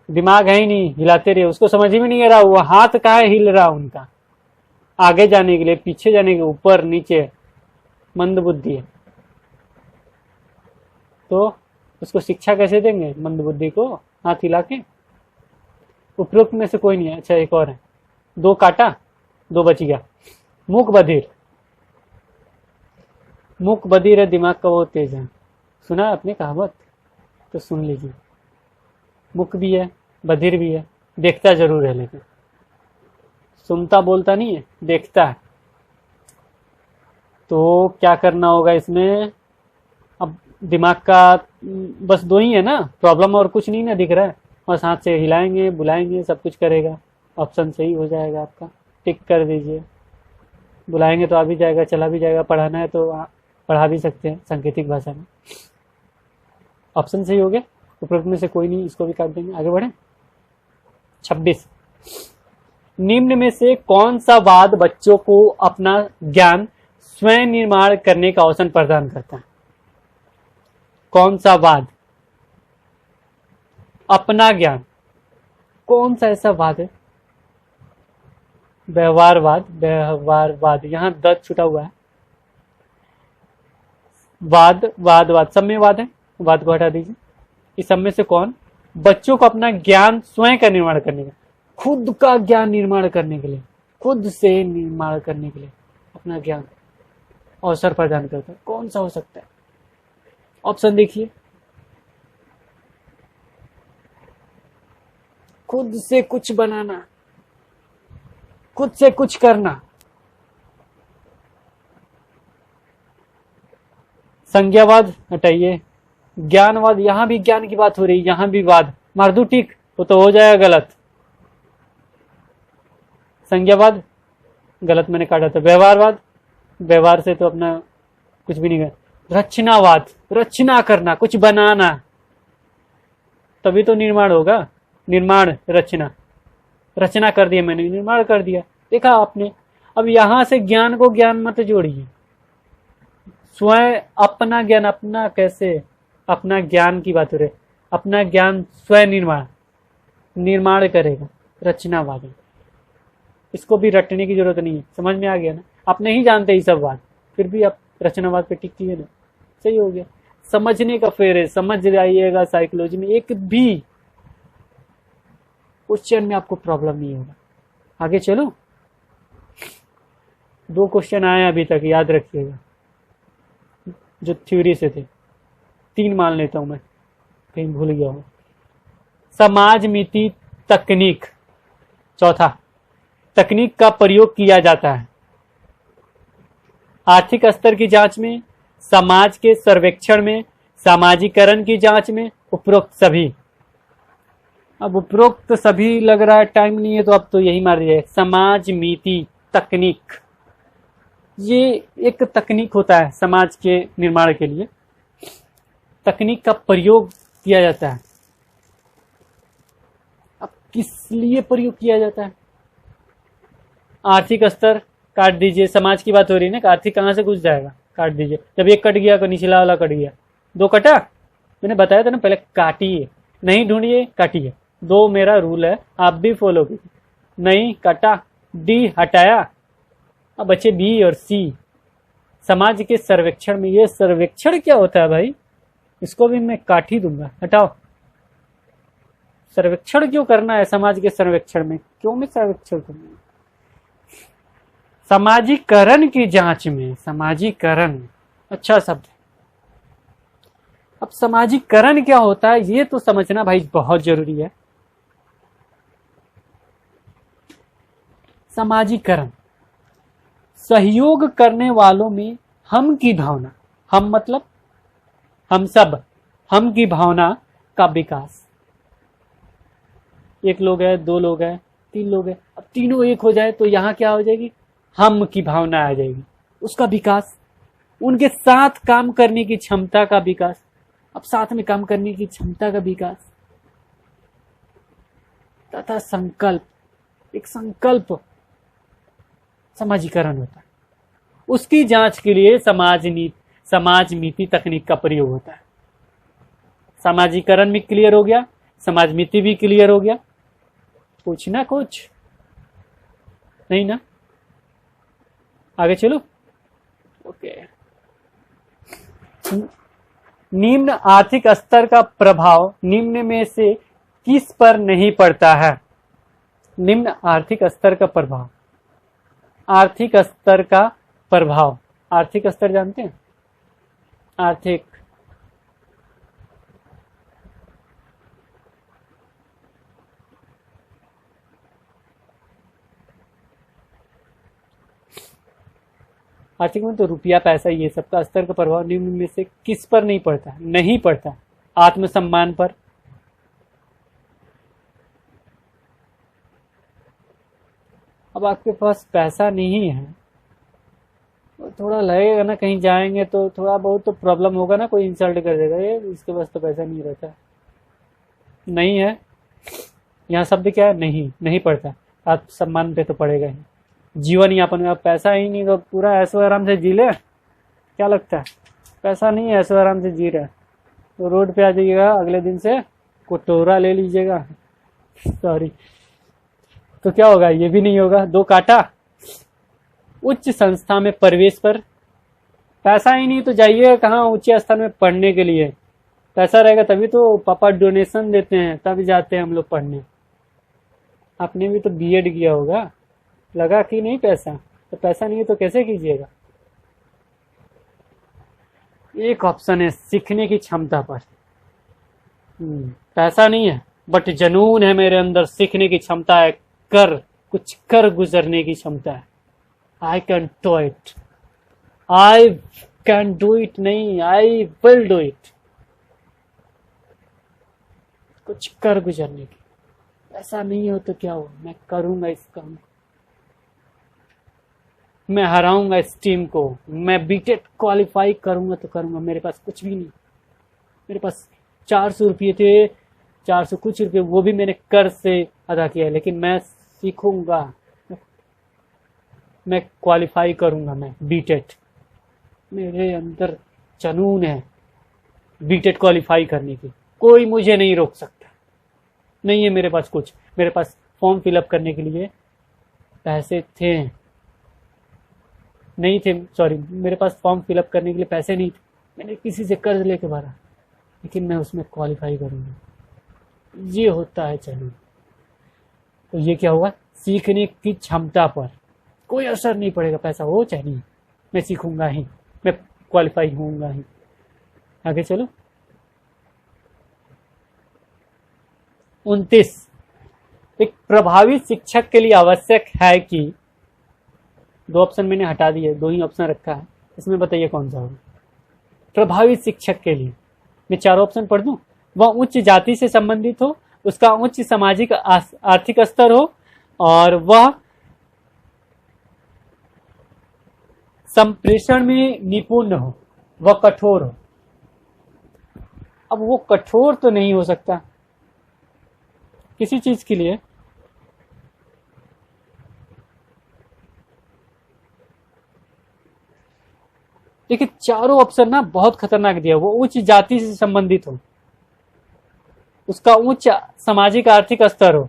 दिमाग है ही नहीं, हिलाते रहिए, उसको समझ ही में नहीं आ रहा वो हाथ कहाँ है हिल रहा उनका, आगे जाने के लिए, पीछे जाने के, ऊपर नीचे, मंद बुद्धि है। तो उसको शिक्षा कैसे देंगे मंद बुद्धि को? हाथ हिला के। उपरोक्त में से कोई नहीं है। अच्छा, एक और है, 2 काटा 2 बच गया। मुख बधिर, मुख बधिर है, दिमाग का बहुत तेज है। सुना आपने कहावत? तो सुन लीजिए। मुख भी है, बधिर भी है, देखता जरूर है, लेकिन सुनता बोलता नहीं है, देखता है। तो क्या करना होगा इसमें? अब दिमाग का बस 2 ही है ना प्रॉब्लम, और कुछ नहीं ना दिख रहा है, बस हाथ से हिलाएंगे, बुलाएंगे, सब कुछ करेगा। ऑप्शन सही हो जाएगा आपका, टिक कर दीजिए। बुलाएंगे तो आ भी जाएगा, चला भी जाएगा, पढ़ाना है तो पढ़ा भी सकते हैं सांकेतिक भाषा में। ऑप्शन सही हो गया, उपरोक्त में से कोई नहीं, इसको भी काट देंगे। आगे बढ़े। 26, निम्न में से कौन सा वाद बच्चों को अपना ज्ञान स्वयं निर्माण करने का अवसर प्रदान करता है? कौन सा वाद? अपना ज्ञान, कौन सा ऐसा वाद है? व्यवहारवाद, व्यवहारवाद, यहां द छुटा हुआ है। वाद, वाद, वाद, सब में वाद है, वाद को हटा दीजिए। इस सब में से कौन बच्चों को अपना ज्ञान स्वयं का निर्माण करने का, खुद का ज्ञान निर्माण करने के लिए, खुद से निर्माण करने के लिए अपना ज्ञान अवसर प्रदान करता है? कौन सा हो सकता है? ऑप्शन देखिए। खुद से कुछ बनाना, खुद से कुछ करना। संज्ञावाद हटाइए, ज्ञानवाद, यहां भी ज्ञान की बात हो रही, यहां भी वाद, मार दूं टिक तो हो जाएगा गलत। संज्ञावाद गलत मैंने काटा था। व्यवहारवाद, व्यवहार से तो अपना कुछ भी नहीं कर। रचनावाद, रचना करना, कुछ बनाना, तभी तो निर्माण होगा। निर्माण, रचना, रचना कर दिया मैंने, निर्माण कर दिया, देखा आपने। अब यहां से ज्ञान को ज्ञान मत जोड़िए, स्वयं अपना ज्ञान, अपना कैसे? अपना ज्ञान की बात हो रही, अपना ज्ञान स्वयं निर्माण, निर्माण करेगा, रचनावाद। इसको भी रटने की जरूरत नहीं है, समझ में आ गया ना? आप नहीं जानते ये सब बात, फिर भी आप रचनावाद पे टिक किए ना, सही हो गया। समझने का फेर है, समझ जाइएगा। साइकोलॉजी में एक भी क्वेश्चन में आपको प्रॉब्लम नहीं होगा। आगे चलो, 2 क्वेश्चन आए अभी तक, याद रखिएगा, जो थ्योरी से थे। 3 मान लेता हूं मैं, कहीं भूल गया हूं। समाज मिति तकनीक, चौथा, तकनीक का प्रयोग किया जाता है आर्थिक स्तर की जांच में, समाज के सर्वेक्षण में, सामाजिकरण की जांच में, उपरोक्त सभी। अब उपरोक्त सभी लग रहा है, टाइम नहीं है तो अब तो यही मार दिया। समाज मीति तकनीक, ये एक तकनीक होता है समाज के निर्माण के लिए, तकनीक का प्रयोग किया जाता है। अब किस लिए प्रयोग किया जाता है? आर्थिक स्तर काट दीजिए, समाज की बात हो रही है ना, आर्थिक कहाँ से घुस जाएगा, काट दीजिए। जब एक कट गया तो निचला वाला कट गया, दो कटा, मैंने बताया था ना पहले, काटिए, नहीं ढूंढिए, काटिए। दो मेरा रूल है, आप भी फॉलो कीजिए। नहीं काटा, डी हटाया, अब बचे बी और सी। समाज के सर्वेक्षण में, ये सर्वेक्षण क्या होता है भाई, इसको भी मैं काट ही दूंगा, हटाओ। सर्वेक्षण क्यों करना है समाज के सर्वेक्षण में, क्यों मैं सर्वेक्षण करूंगा? समाजीकरण की जांच में, समाजीकरण अच्छा शब्द। अब समाजीकरण क्या होता है ये तो समझना भाई बहुत जरूरी है। समाजीकरण, सहयोग करने वालों में हम की भावना, हम मतलब हम सब, हम की भावना का विकास। एक लोग है, दो लोग है, तीन लोग है, अब तीनों एक हो जाए तो यहाँ क्या हो जाएगी, हम की भावना आ जाएगी, उसका विकास। उनके साथ काम करने की क्षमता का विकास, अब साथ में काम करने की क्षमता का विकास तथा संकल्प, एक संकल्प समाजीकरण होता है। उसकी जांच के लिए समाज नीति तकनीक का प्रयोग होता है। समाजीकरण भी क्लियर हो गया, समाज नीति भी क्लियर हो गया, कुछ ना कुछ नहीं ना, आगे चलो। ओके, निम्न आर्थिक स्तर का प्रभाव निम्न में से किस पर नहीं पड़ता है? निम्न आर्थिक स्तर का प्रभाव, आर्थिक स्तर का प्रभाव, आर्थिक स्तर जानते हैं? आर्थिक आर्थिक में तो रुपया पैसा ये सबका स्तर का प्रभाव निम्न में से किस पर नहीं पड़ता? नहीं पड़ता, आत्मसम्मान पर, अब आपके पास पैसा नहीं है, थोड़ा लगेगा ना, कहीं जाएंगे तो थोड़ा बहुत तो प्रॉब्लम होगा ना, कोई इंसल्ट कर देगा, ये इसके पास तो पैसा नहीं रहता। नहीं है, यहाँ शब्द क्या है? नहीं, नहीं पड़ता, आप सम्मान पे तो पड़ेगा ही। जीवन यापन में, अब पैसा ही नहीं तो पूरा ऐशो आराम से जी ले, क्या लगता है? पैसा नहीं है, ऐशो आराम से जी रहा है तो रोड पे आ जाइएगा, अगले दिन से कटोरा ले लीजिएगा, सॉरी, तो क्या होगा? ये भी नहीं होगा, दो काटा। उच्च संस्था में प्रवेश पर पैसा ही नहीं तो जाइए कहाँ उच्च स्थान में पढ़ने के लिए, पैसा रहेगा तभी तो पापा डोनेशन देते हैं, तब जाते हैं हम लोग पढ़ने। आपने भी तो बीएड किया होगा, लगा कि नहीं पैसा? तो पैसा नहीं है तो कैसे कीजिएगा? एक ऑप्शन है सीखने की क्षमता पर। पैसा नहीं है बट जुनून है मेरे अंदर, सीखने की क्षमता है, कुछ कर गुजरने की क्षमता है। I can do it, I can do it, नहीं आई विल डू इट, कुछ कर गुजरने की। ऐसा नहीं हो तो क्या हो, मैं करूंगा इस काम, मैं हराऊंगा इस टीम को, मैं बीटेक क्वालिफाई करूंगा तो करूंगा। मेरे पास कुछ भी नहीं, मेरे पास 400 रुपये थे, 400 कुछ रुपये, वो भी मैंने कर्ज से अदा किया है, लेकिन मैं सीखूंगा, मैं क्वालिफाई करूंगा, मैं बीटेक, मेरे अंदर जुनून है बीटेक क्वालिफाई करने की, कोई मुझे नहीं रोक सकता। नहीं है मेरे पास कुछ, मेरे पास फॉर्म फिलअप करने के लिए पैसे थे, नहीं थे, सॉरी, मेरे पास फॉर्म फिलअप करने के लिए पैसे नहीं थे, मैंने किसी से कर्ज लेके भरा, लेकिन मैं उसमें क्वालिफाई करूंगा। ये होता है जुनून। तो ये क्या हुआ? सीखने की क्षमता पर कोई असर नहीं पड़ेगा, पैसा हो चाहे नहीं, मैं सीखूंगा ही, मैं क्वालिफाई होऊंगा ही। आगे चलो। 29, एक प्रभावी शिक्षक के लिए आवश्यक है कि, दो ऑप्शन मैंने हटा दिए, दो ही ऑप्शन रखा है, इसमें बताइए कौन सा होगा? प्रभावी शिक्षक के लिए। मैं चारों ऑप्शन पढ़ दूं। वह उच्च जाति से संबंधित हो, उसका उच्च सामाजिक आर्थिक स्तर हो, और वह संप्रेषण में निपुण हो, वह कठोर हो। अब वो कठोर तो नहीं हो सकता किसी चीज के लिए। देखिए चारों ऑप्शन ना बहुत खतरनाक दिया। वो उच्च जाति से संबंधित हो, उसका उच्च सामाजिक आर्थिक स्तर हो,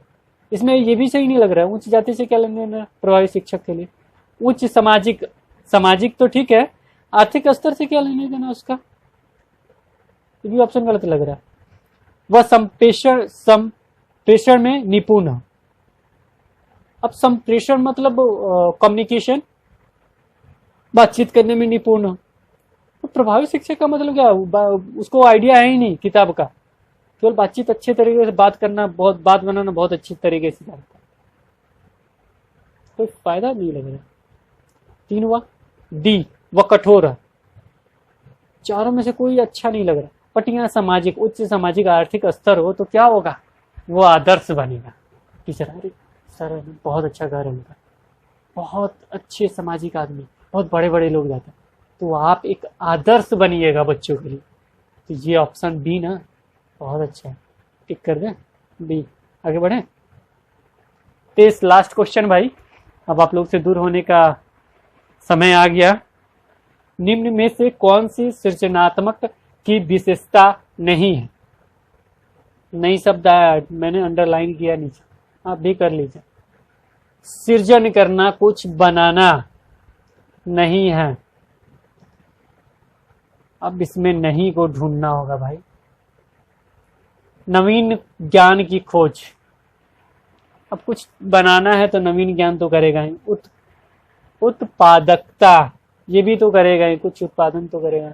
इसमें ये भी सही नहीं लग रहा है। उच्च जाति से क्या लेना देना प्रभावी शिक्षक के लिए? उच्च सामाजिक, सामाजिक तो ठीक है, आर्थिक स्तर से क्या लेने देना उसका? ये भी ऑप्शन गलत लग रहा है। वह संप्रेषण में निपुण है। अब संप्रेषण मतलब कम्युनिकेशन, बातचीत करने में निपुण हो। तो प्रभावी शिक्षक का मतलब क्या? उसको आइडिया है ही नहीं किताब का, केवल बातचीत अच्छे तरीके से बात करना, बहुत बात बनाना बहुत अच्छी तरीके से जानता है। कोई फायदा नहीं लग रहा। 3 हुआ डी, वह कठोर है। चारों में से कोई अच्छा नहीं लग रहा। बट यहाँ सामाजिक, उच्च सामाजिक आर्थिक स्तर हो तो क्या होगा? वो आदर्श बनेगा। टीचर अरे सर बहुत अच्छा गा रहे हैं, बहुत अच्छे सामाजिक आदमी, बहुत बड़े बड़े लोग जाते हैं, तो आप एक आदर्श बनिएगा बच्चों के लिए। तो ये ऑप्शन बी ना बहुत अच्छा है, टिक कर दें बी। आगे बढ़े। तेज लास्ट क्वेश्चन भाई, अब आप लोग से दूर होने का समय आ गया। निम्न में से कौन सी सृजनात्मक की विशेषता नहीं है? नई शब्द आया, मैंने अंडरलाइन किया नीचे, आप भी कर लीजिए। सृजन करना, कुछ बनाना नहीं है। अब इसमें नहीं को ढूंढना होगा भाई। नवीन ज्ञान की खोज, अब कुछ बनाना है तो नवीन ज्ञान तो करेगा ही। उत्पादकता, ये भी तो करेगा ही, कुछ उत्पादन तो करेगा।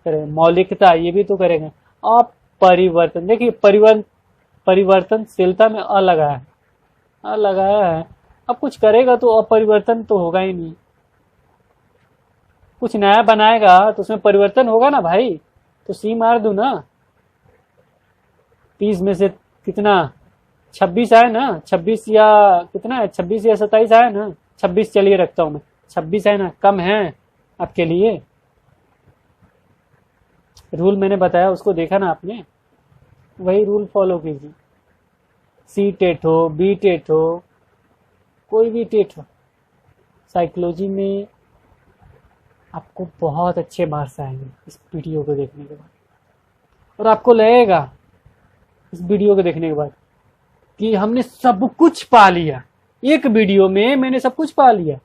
मौलिकता, ये भी तो करेगा। और परिवर्तन, देखिए परिवर्तनशीलता में अ लगाया है। अब कुछ करेगा तो अपरिवर्तन तो होगा ही नहीं। कुछ नया बनाएगा तो उसमें परिवर्तन होगा ना भाई, तो सी मार दूं ना। 30 में से कितना 26 आए ना, 26 या कितना है, 26 या 27 आए ना, 26 चलिए रखता हूं मैं, 26 है ना, कम है आपके लिए। रूल मैंने बताया उसको देखा ना आपने, वही रूल फॉलो कीजिए। सी टेट हो, बी टेट हो, कोई भी टेट हो, साइकोलॉजी में आपको बहुत अच्छे मार्क्स आएंगे इस वीडियो को देखने के बाद। और आपको लगेगा इस वीडियो को देखने के बाद कि हमने सब कुछ पा लिया, एक वीडियो में मैंने सब कुछ पा लिया।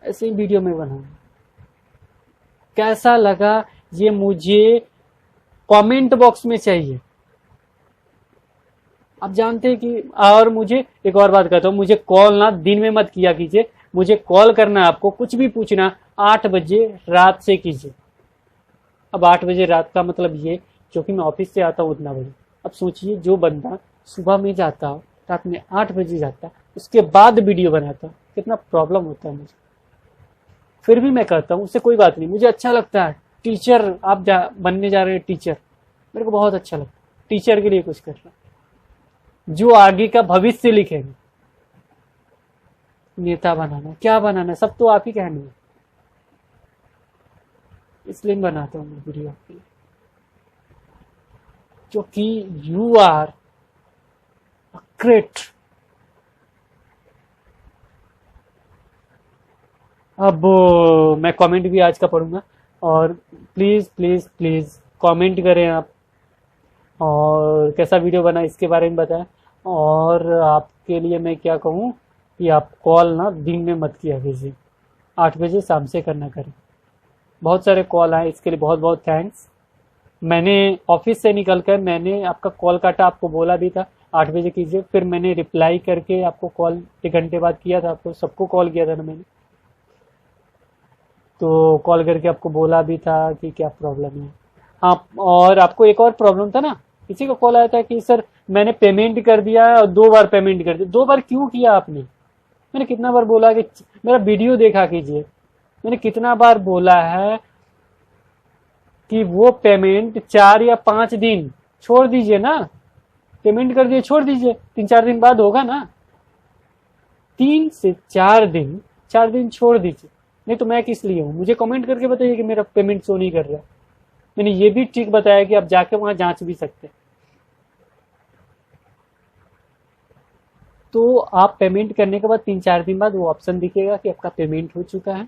ऐसे ही वीडियो में बनाऊंगा। कैसा लगा ये मुझे कमेंट बॉक्स में चाहिए। आप जानते हैं कि, और मुझे एक और बात कहता हूं, मुझे कॉल ना दिन में मत किया कीजिए। मुझे कॉल करना है, आपको कुछ भी पूछना 8 बजे रात से कीजिए। अब 8 बजे रात का मतलब ये, क्योंकि मैं ऑफिस से आता हूँ उतना बजे। अब सोचिए जो बंदा सुबह में जाता हो, रात में 8 बजे जाता, उसके बाद वीडियो बनाता, कितना प्रॉब्लम होता है मुझे। फिर भी मैं करता हूँ, उससे कोई बात नहीं, मुझे अच्छा लगता है। टीचर आप बनने जा रहे हैं टीचर, मेरे को बहुत अच्छा लगता है टीचर के लिए कुछ करना, जो आगे का भविष्य लिखेंगे। नेता बनाना, क्या बनाना, सब तो आप ही कहने हैं, इसलिए बनाता हूँ मैं वीडियो आपके लिए, क्योंकि यू आर ग्रेट। अब मैं कमेंट भी आज का पढ़ूंगा, और प्लीज प्लीज प्लीज कमेंट करें आप, और कैसा वीडियो बना इसके बारे में बताएं। और आपके लिए मैं क्या कहूँ कि आप कॉल ना दिन में मत किया कीजिए, 8 बजे शाम से करना करें। बहुत सारे कॉल आए, इसके लिए बहुत बहुत थैंक्स। मैंने ऑफिस से निकलकर मैंने आपका कॉल काटा, आपको बोला भी था 8 बजे कीजिए, फिर मैंने रिप्लाई करके आपको कॉल 1 घंटे बाद किया था। आपको सबको कॉल किया था ना मैंने, तो कॉल करके आपको बोला भी था कि क्या प्रॉब्लम है। हाँ, और आपको एक और प्रॉब्लम था ना, किसी का कॉल आया था कि सर मैंने पेमेंट कर दिया और 2 बार पेमेंट कर दिया। 2 बार क्यों किया आपने? मैंने कितना बार बोला कि मेरा वीडियो देखा कीजिए, मैंने कितना बार बोला है कि वो पेमेंट 4 या 5 दिन छोड़ दीजिए ना, पेमेंट कर दिए छोड़ दीजिए, 3-4 दिन बाद होगा ना। 3 से 4 दिन, 4 दिन छोड़ दीजिए। नहीं तो मैं किस लिए हूँ? मुझे कमेंट करके बताइए कि मेरा पेमेंट शो नहीं कर रहा। मैंने ये भी ट्रिक बताया कि आप जाके वहां जांच भी सकते हैं। तो आप पेमेंट करने के बाद 3-4 दिन बाद वो ऑप्शन दिखेगा कि आपका पेमेंट हो चुका है।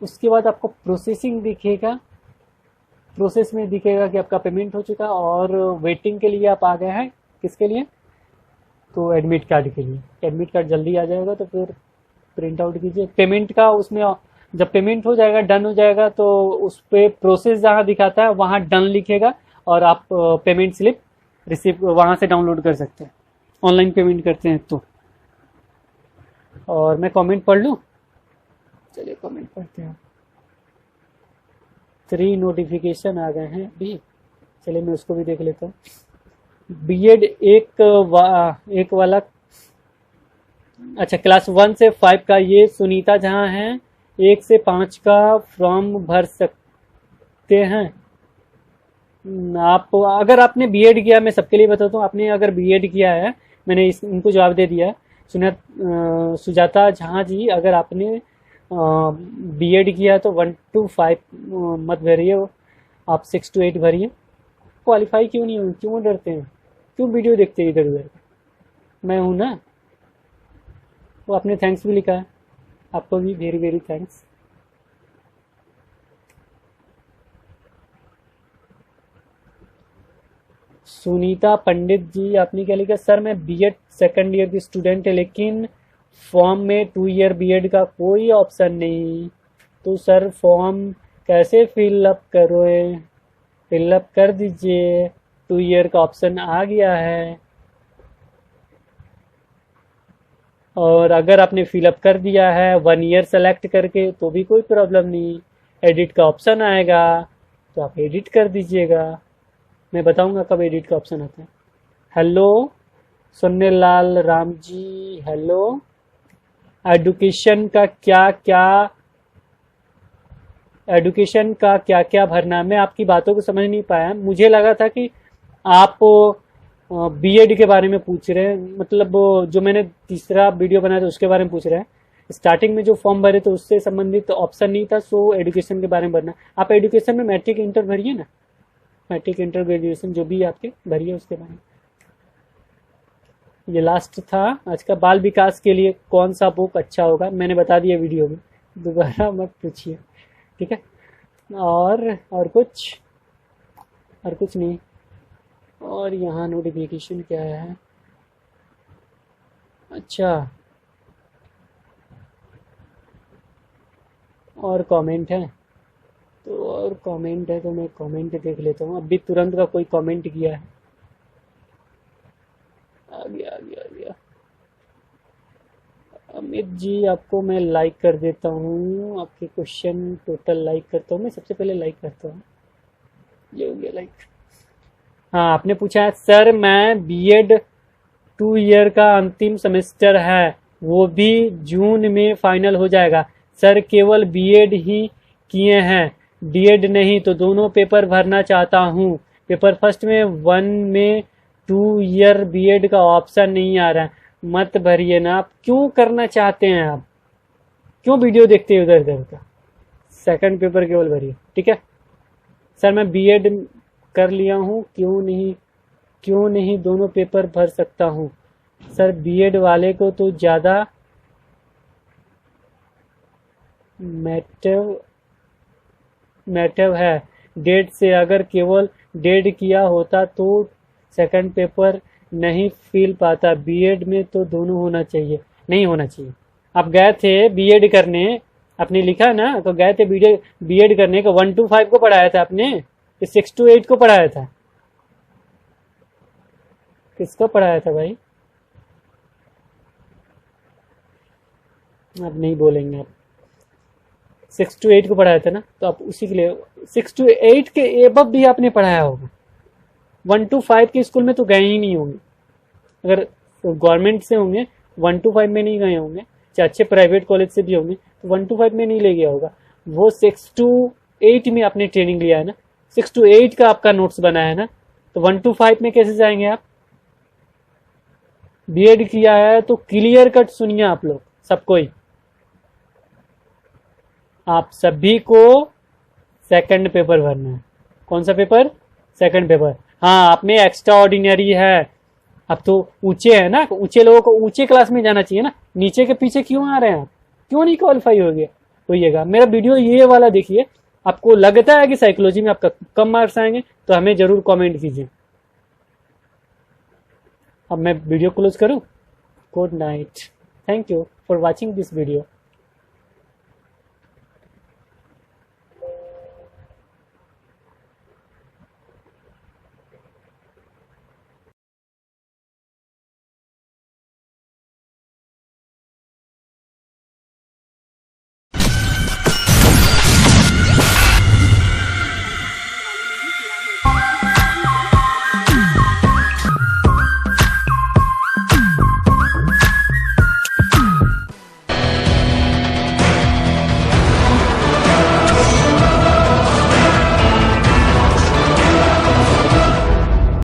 उसके बाद आपको प्रोसेसिंग दिखेगा, प्रोसेस में दिखेगा कि आपका पेमेंट हो चुका है, और वेटिंग के लिए आप आ गए हैं। किसके लिए? तो एडमिट कार्ड के लिए। एडमिट कार्ड जल्दी आ जाएगा तो फिर प्रिंट आउट कीजिए पेमेंट का। उसमें जब पेमेंट हो जाएगा, डन हो जाएगा, तो उस पर प्रोसेस जहाँ दिखाता है वहाँ डन लिखेगा, और आप पेमेंट स्लिप रिसीव वहाँ से डाउनलोड कर सकते हैं, ऑनलाइन पेमेंट करते हैं तो। और मैं कमेंट पढ़ लूँ? चलिए कमेंट पढ़ते हैं। 3 नोटिफिकेशन आ गए हैं अभी, चलिए मैं उसको भी देख लेता हूँ। बीएड एक वाला, अच्छा, क्लास 1 से 5 का ये सुनीता जहाँ है, 1 से 5 का फॉर्म भर सकते हैं आप। अगर आपने बीएड किया, मैं सबके लिए बताता हूँ, आपने अगर बीएड किया है, मैंने इनको जवाब दे दिया। सुजाता झा जी, अगर आपने बीएड किया तो 1 to 5 मत भरिए, आप 6 to 8 भरिए। क्वालिफाई क्यों नहीं हो? क्यों डरते हैं? क्यों वीडियो देखते हैं इधर उधर? मैं हूं ना। वो आपने थैंक्स भी लिखा है, आपको भी वेरी वेरी थैंक्स। सुनीता पंडित जी, आपने क्या लिखा? सर मैं बीएड सेकंड ईयर की स्टूडेंट है, लेकिन फॉर्म में 2 ईयर बीएड का कोई ऑप्शन नहीं, तो सर फॉर्म कैसे फिलअप करोगे? फिलअप कर दीजिए, 2 ईयर का ऑप्शन आ गया है। और अगर आपने फिलअप कर दिया है 1 ईयर सेलेक्ट करके, तो भी कोई प्रॉब्लम नहीं, एडिट का ऑप्शन आएगा तो आप एडिट कर दीजिएगा। मैं बताऊंगा कब एडिट का ऑप्शन आता है। हेलो सुन्ने लाल राम जी, हेलो। एडुकेशन का क्या भरना? मैं आपकी बातों को समझ नहीं पाया। मुझे लगा था कि आप बीएड के बारे में पूछ रहे हैं, मतलब जो मैंने तीसरा वीडियो बनाया था उसके बारे में पूछ रहे हैं। स्टार्टिंग में जो फॉर्म भरे तो उससे संबंधित ऑप्शन नहीं था, सो एजुकेशन के बारे में भरना। आप एजुकेशन में मैट्रिक इंटर भरिए ना, मैट्रिक इंटर ग्रेजुएशन जो भी आपके भरिए उसके बारे में। ये लास्ट था आज का। बाल विकास के लिए कौन सा बुक अच्छा होगा? मैंने बता दिया वीडियो में, दोबारा मत पूछिए, ठीक है। और कुछ नहीं। और यहाँ नोटिफिकेशन क्या है? अच्छा, और कमेंट है तो मैं कमेंट देख लेता हूँ। अभी तुरंत का कोई कमेंट किया है? आ गया। अमित जी, आपको मैं लाइक कर देता हूँ, आपके क्वेश्चन टोटल लाइक करता हूँ। मैं सबसे पहले लाइक करता हूँ, ये हो गया लाइक। हाँ, आपने पूछा है सर मैं बीएड 2 ईयर का अंतिम सेमेस्टर है, वो भी जून में फाइनल हो जाएगा। सर केवल बीएड ही किए हैं, डीएड नहीं, तो दोनों पेपर भरना चाहता हूँ। पेपर फर्स्ट में 1 में 2 ईयर बीएड का ऑप्शन नहीं आ रहा है। मत भरिए ना, आप क्यों करना चाहते हैं? आप क्यों वीडियो देखते हैं उधर उधर का? सेकंड पेपर केवल भरिए, ठीक है। सर मैं बीएड कर लिया हूँ, क्यों नहीं दोनों पेपर भर सकता हूँ? सर बीएड वाले को तो ज़्यादा मैटर है डेट से। अगर केवल डेट किया होता तो सेकंड पेपर नहीं फिल पाता। बीएड में तो दोनों होना चाहिए। नहीं होना चाहिए। आप गए थे बीएड करने, आपने लिखा ना, तो गए थे बीएड करने का 1 to 5 को पढ़ाया था आपने, 6 to 8 को पढ़ाया था? किसको पढ़ाया था भाई? आप नहीं बोलेंगे। आप 6 to 8 को पढ़ाया था ना, तो आप उसी के लिए 6 to 8 के एबव भी आपने पढ़ाया होगा। 1 to 5 के स्कूल में तो गए ही नहीं होंगे। अगर गवर्नमेंट से होंगे 1 to 5 में नहीं गए होंगे। अच्छे प्राइवेट कॉलेज से भी होंगे तो 1 to 5 में नहीं ले गया होगा। वो 6 to 8 में आपने ट्रेनिंग लिया है ना, 6 to 8 का आपका नोट्स बना है ना, तो 1 to 5 में कैसे जाएंगे आप? बीएड किया है तो क्लियर कट सुनिए आप लोग सबको ही, आप सभी को सेकंड पेपर भरना है। कौन सा पेपर? Second paper. हाँ, आप में एक्स्ट्रा ऑर्डिनरी है, अब तो ऊंचे है ना, ऊंचे लोगों को ऊंचे क्लास में जाना चाहिए ना, नीचे के पीछे क्यों आ रहे हैं आप? क्यों नहीं क्वालिफाई होइएगा? मेरा वीडियो ये वाला देखिए, आपको लगता है कि साइकोलॉजी में आपका कम मार्क्स आएंगे तो हमें जरूर कमेंट कीजिए। अब मैं वीडियो क्लोज करूं? Good night, thank you for watching this video.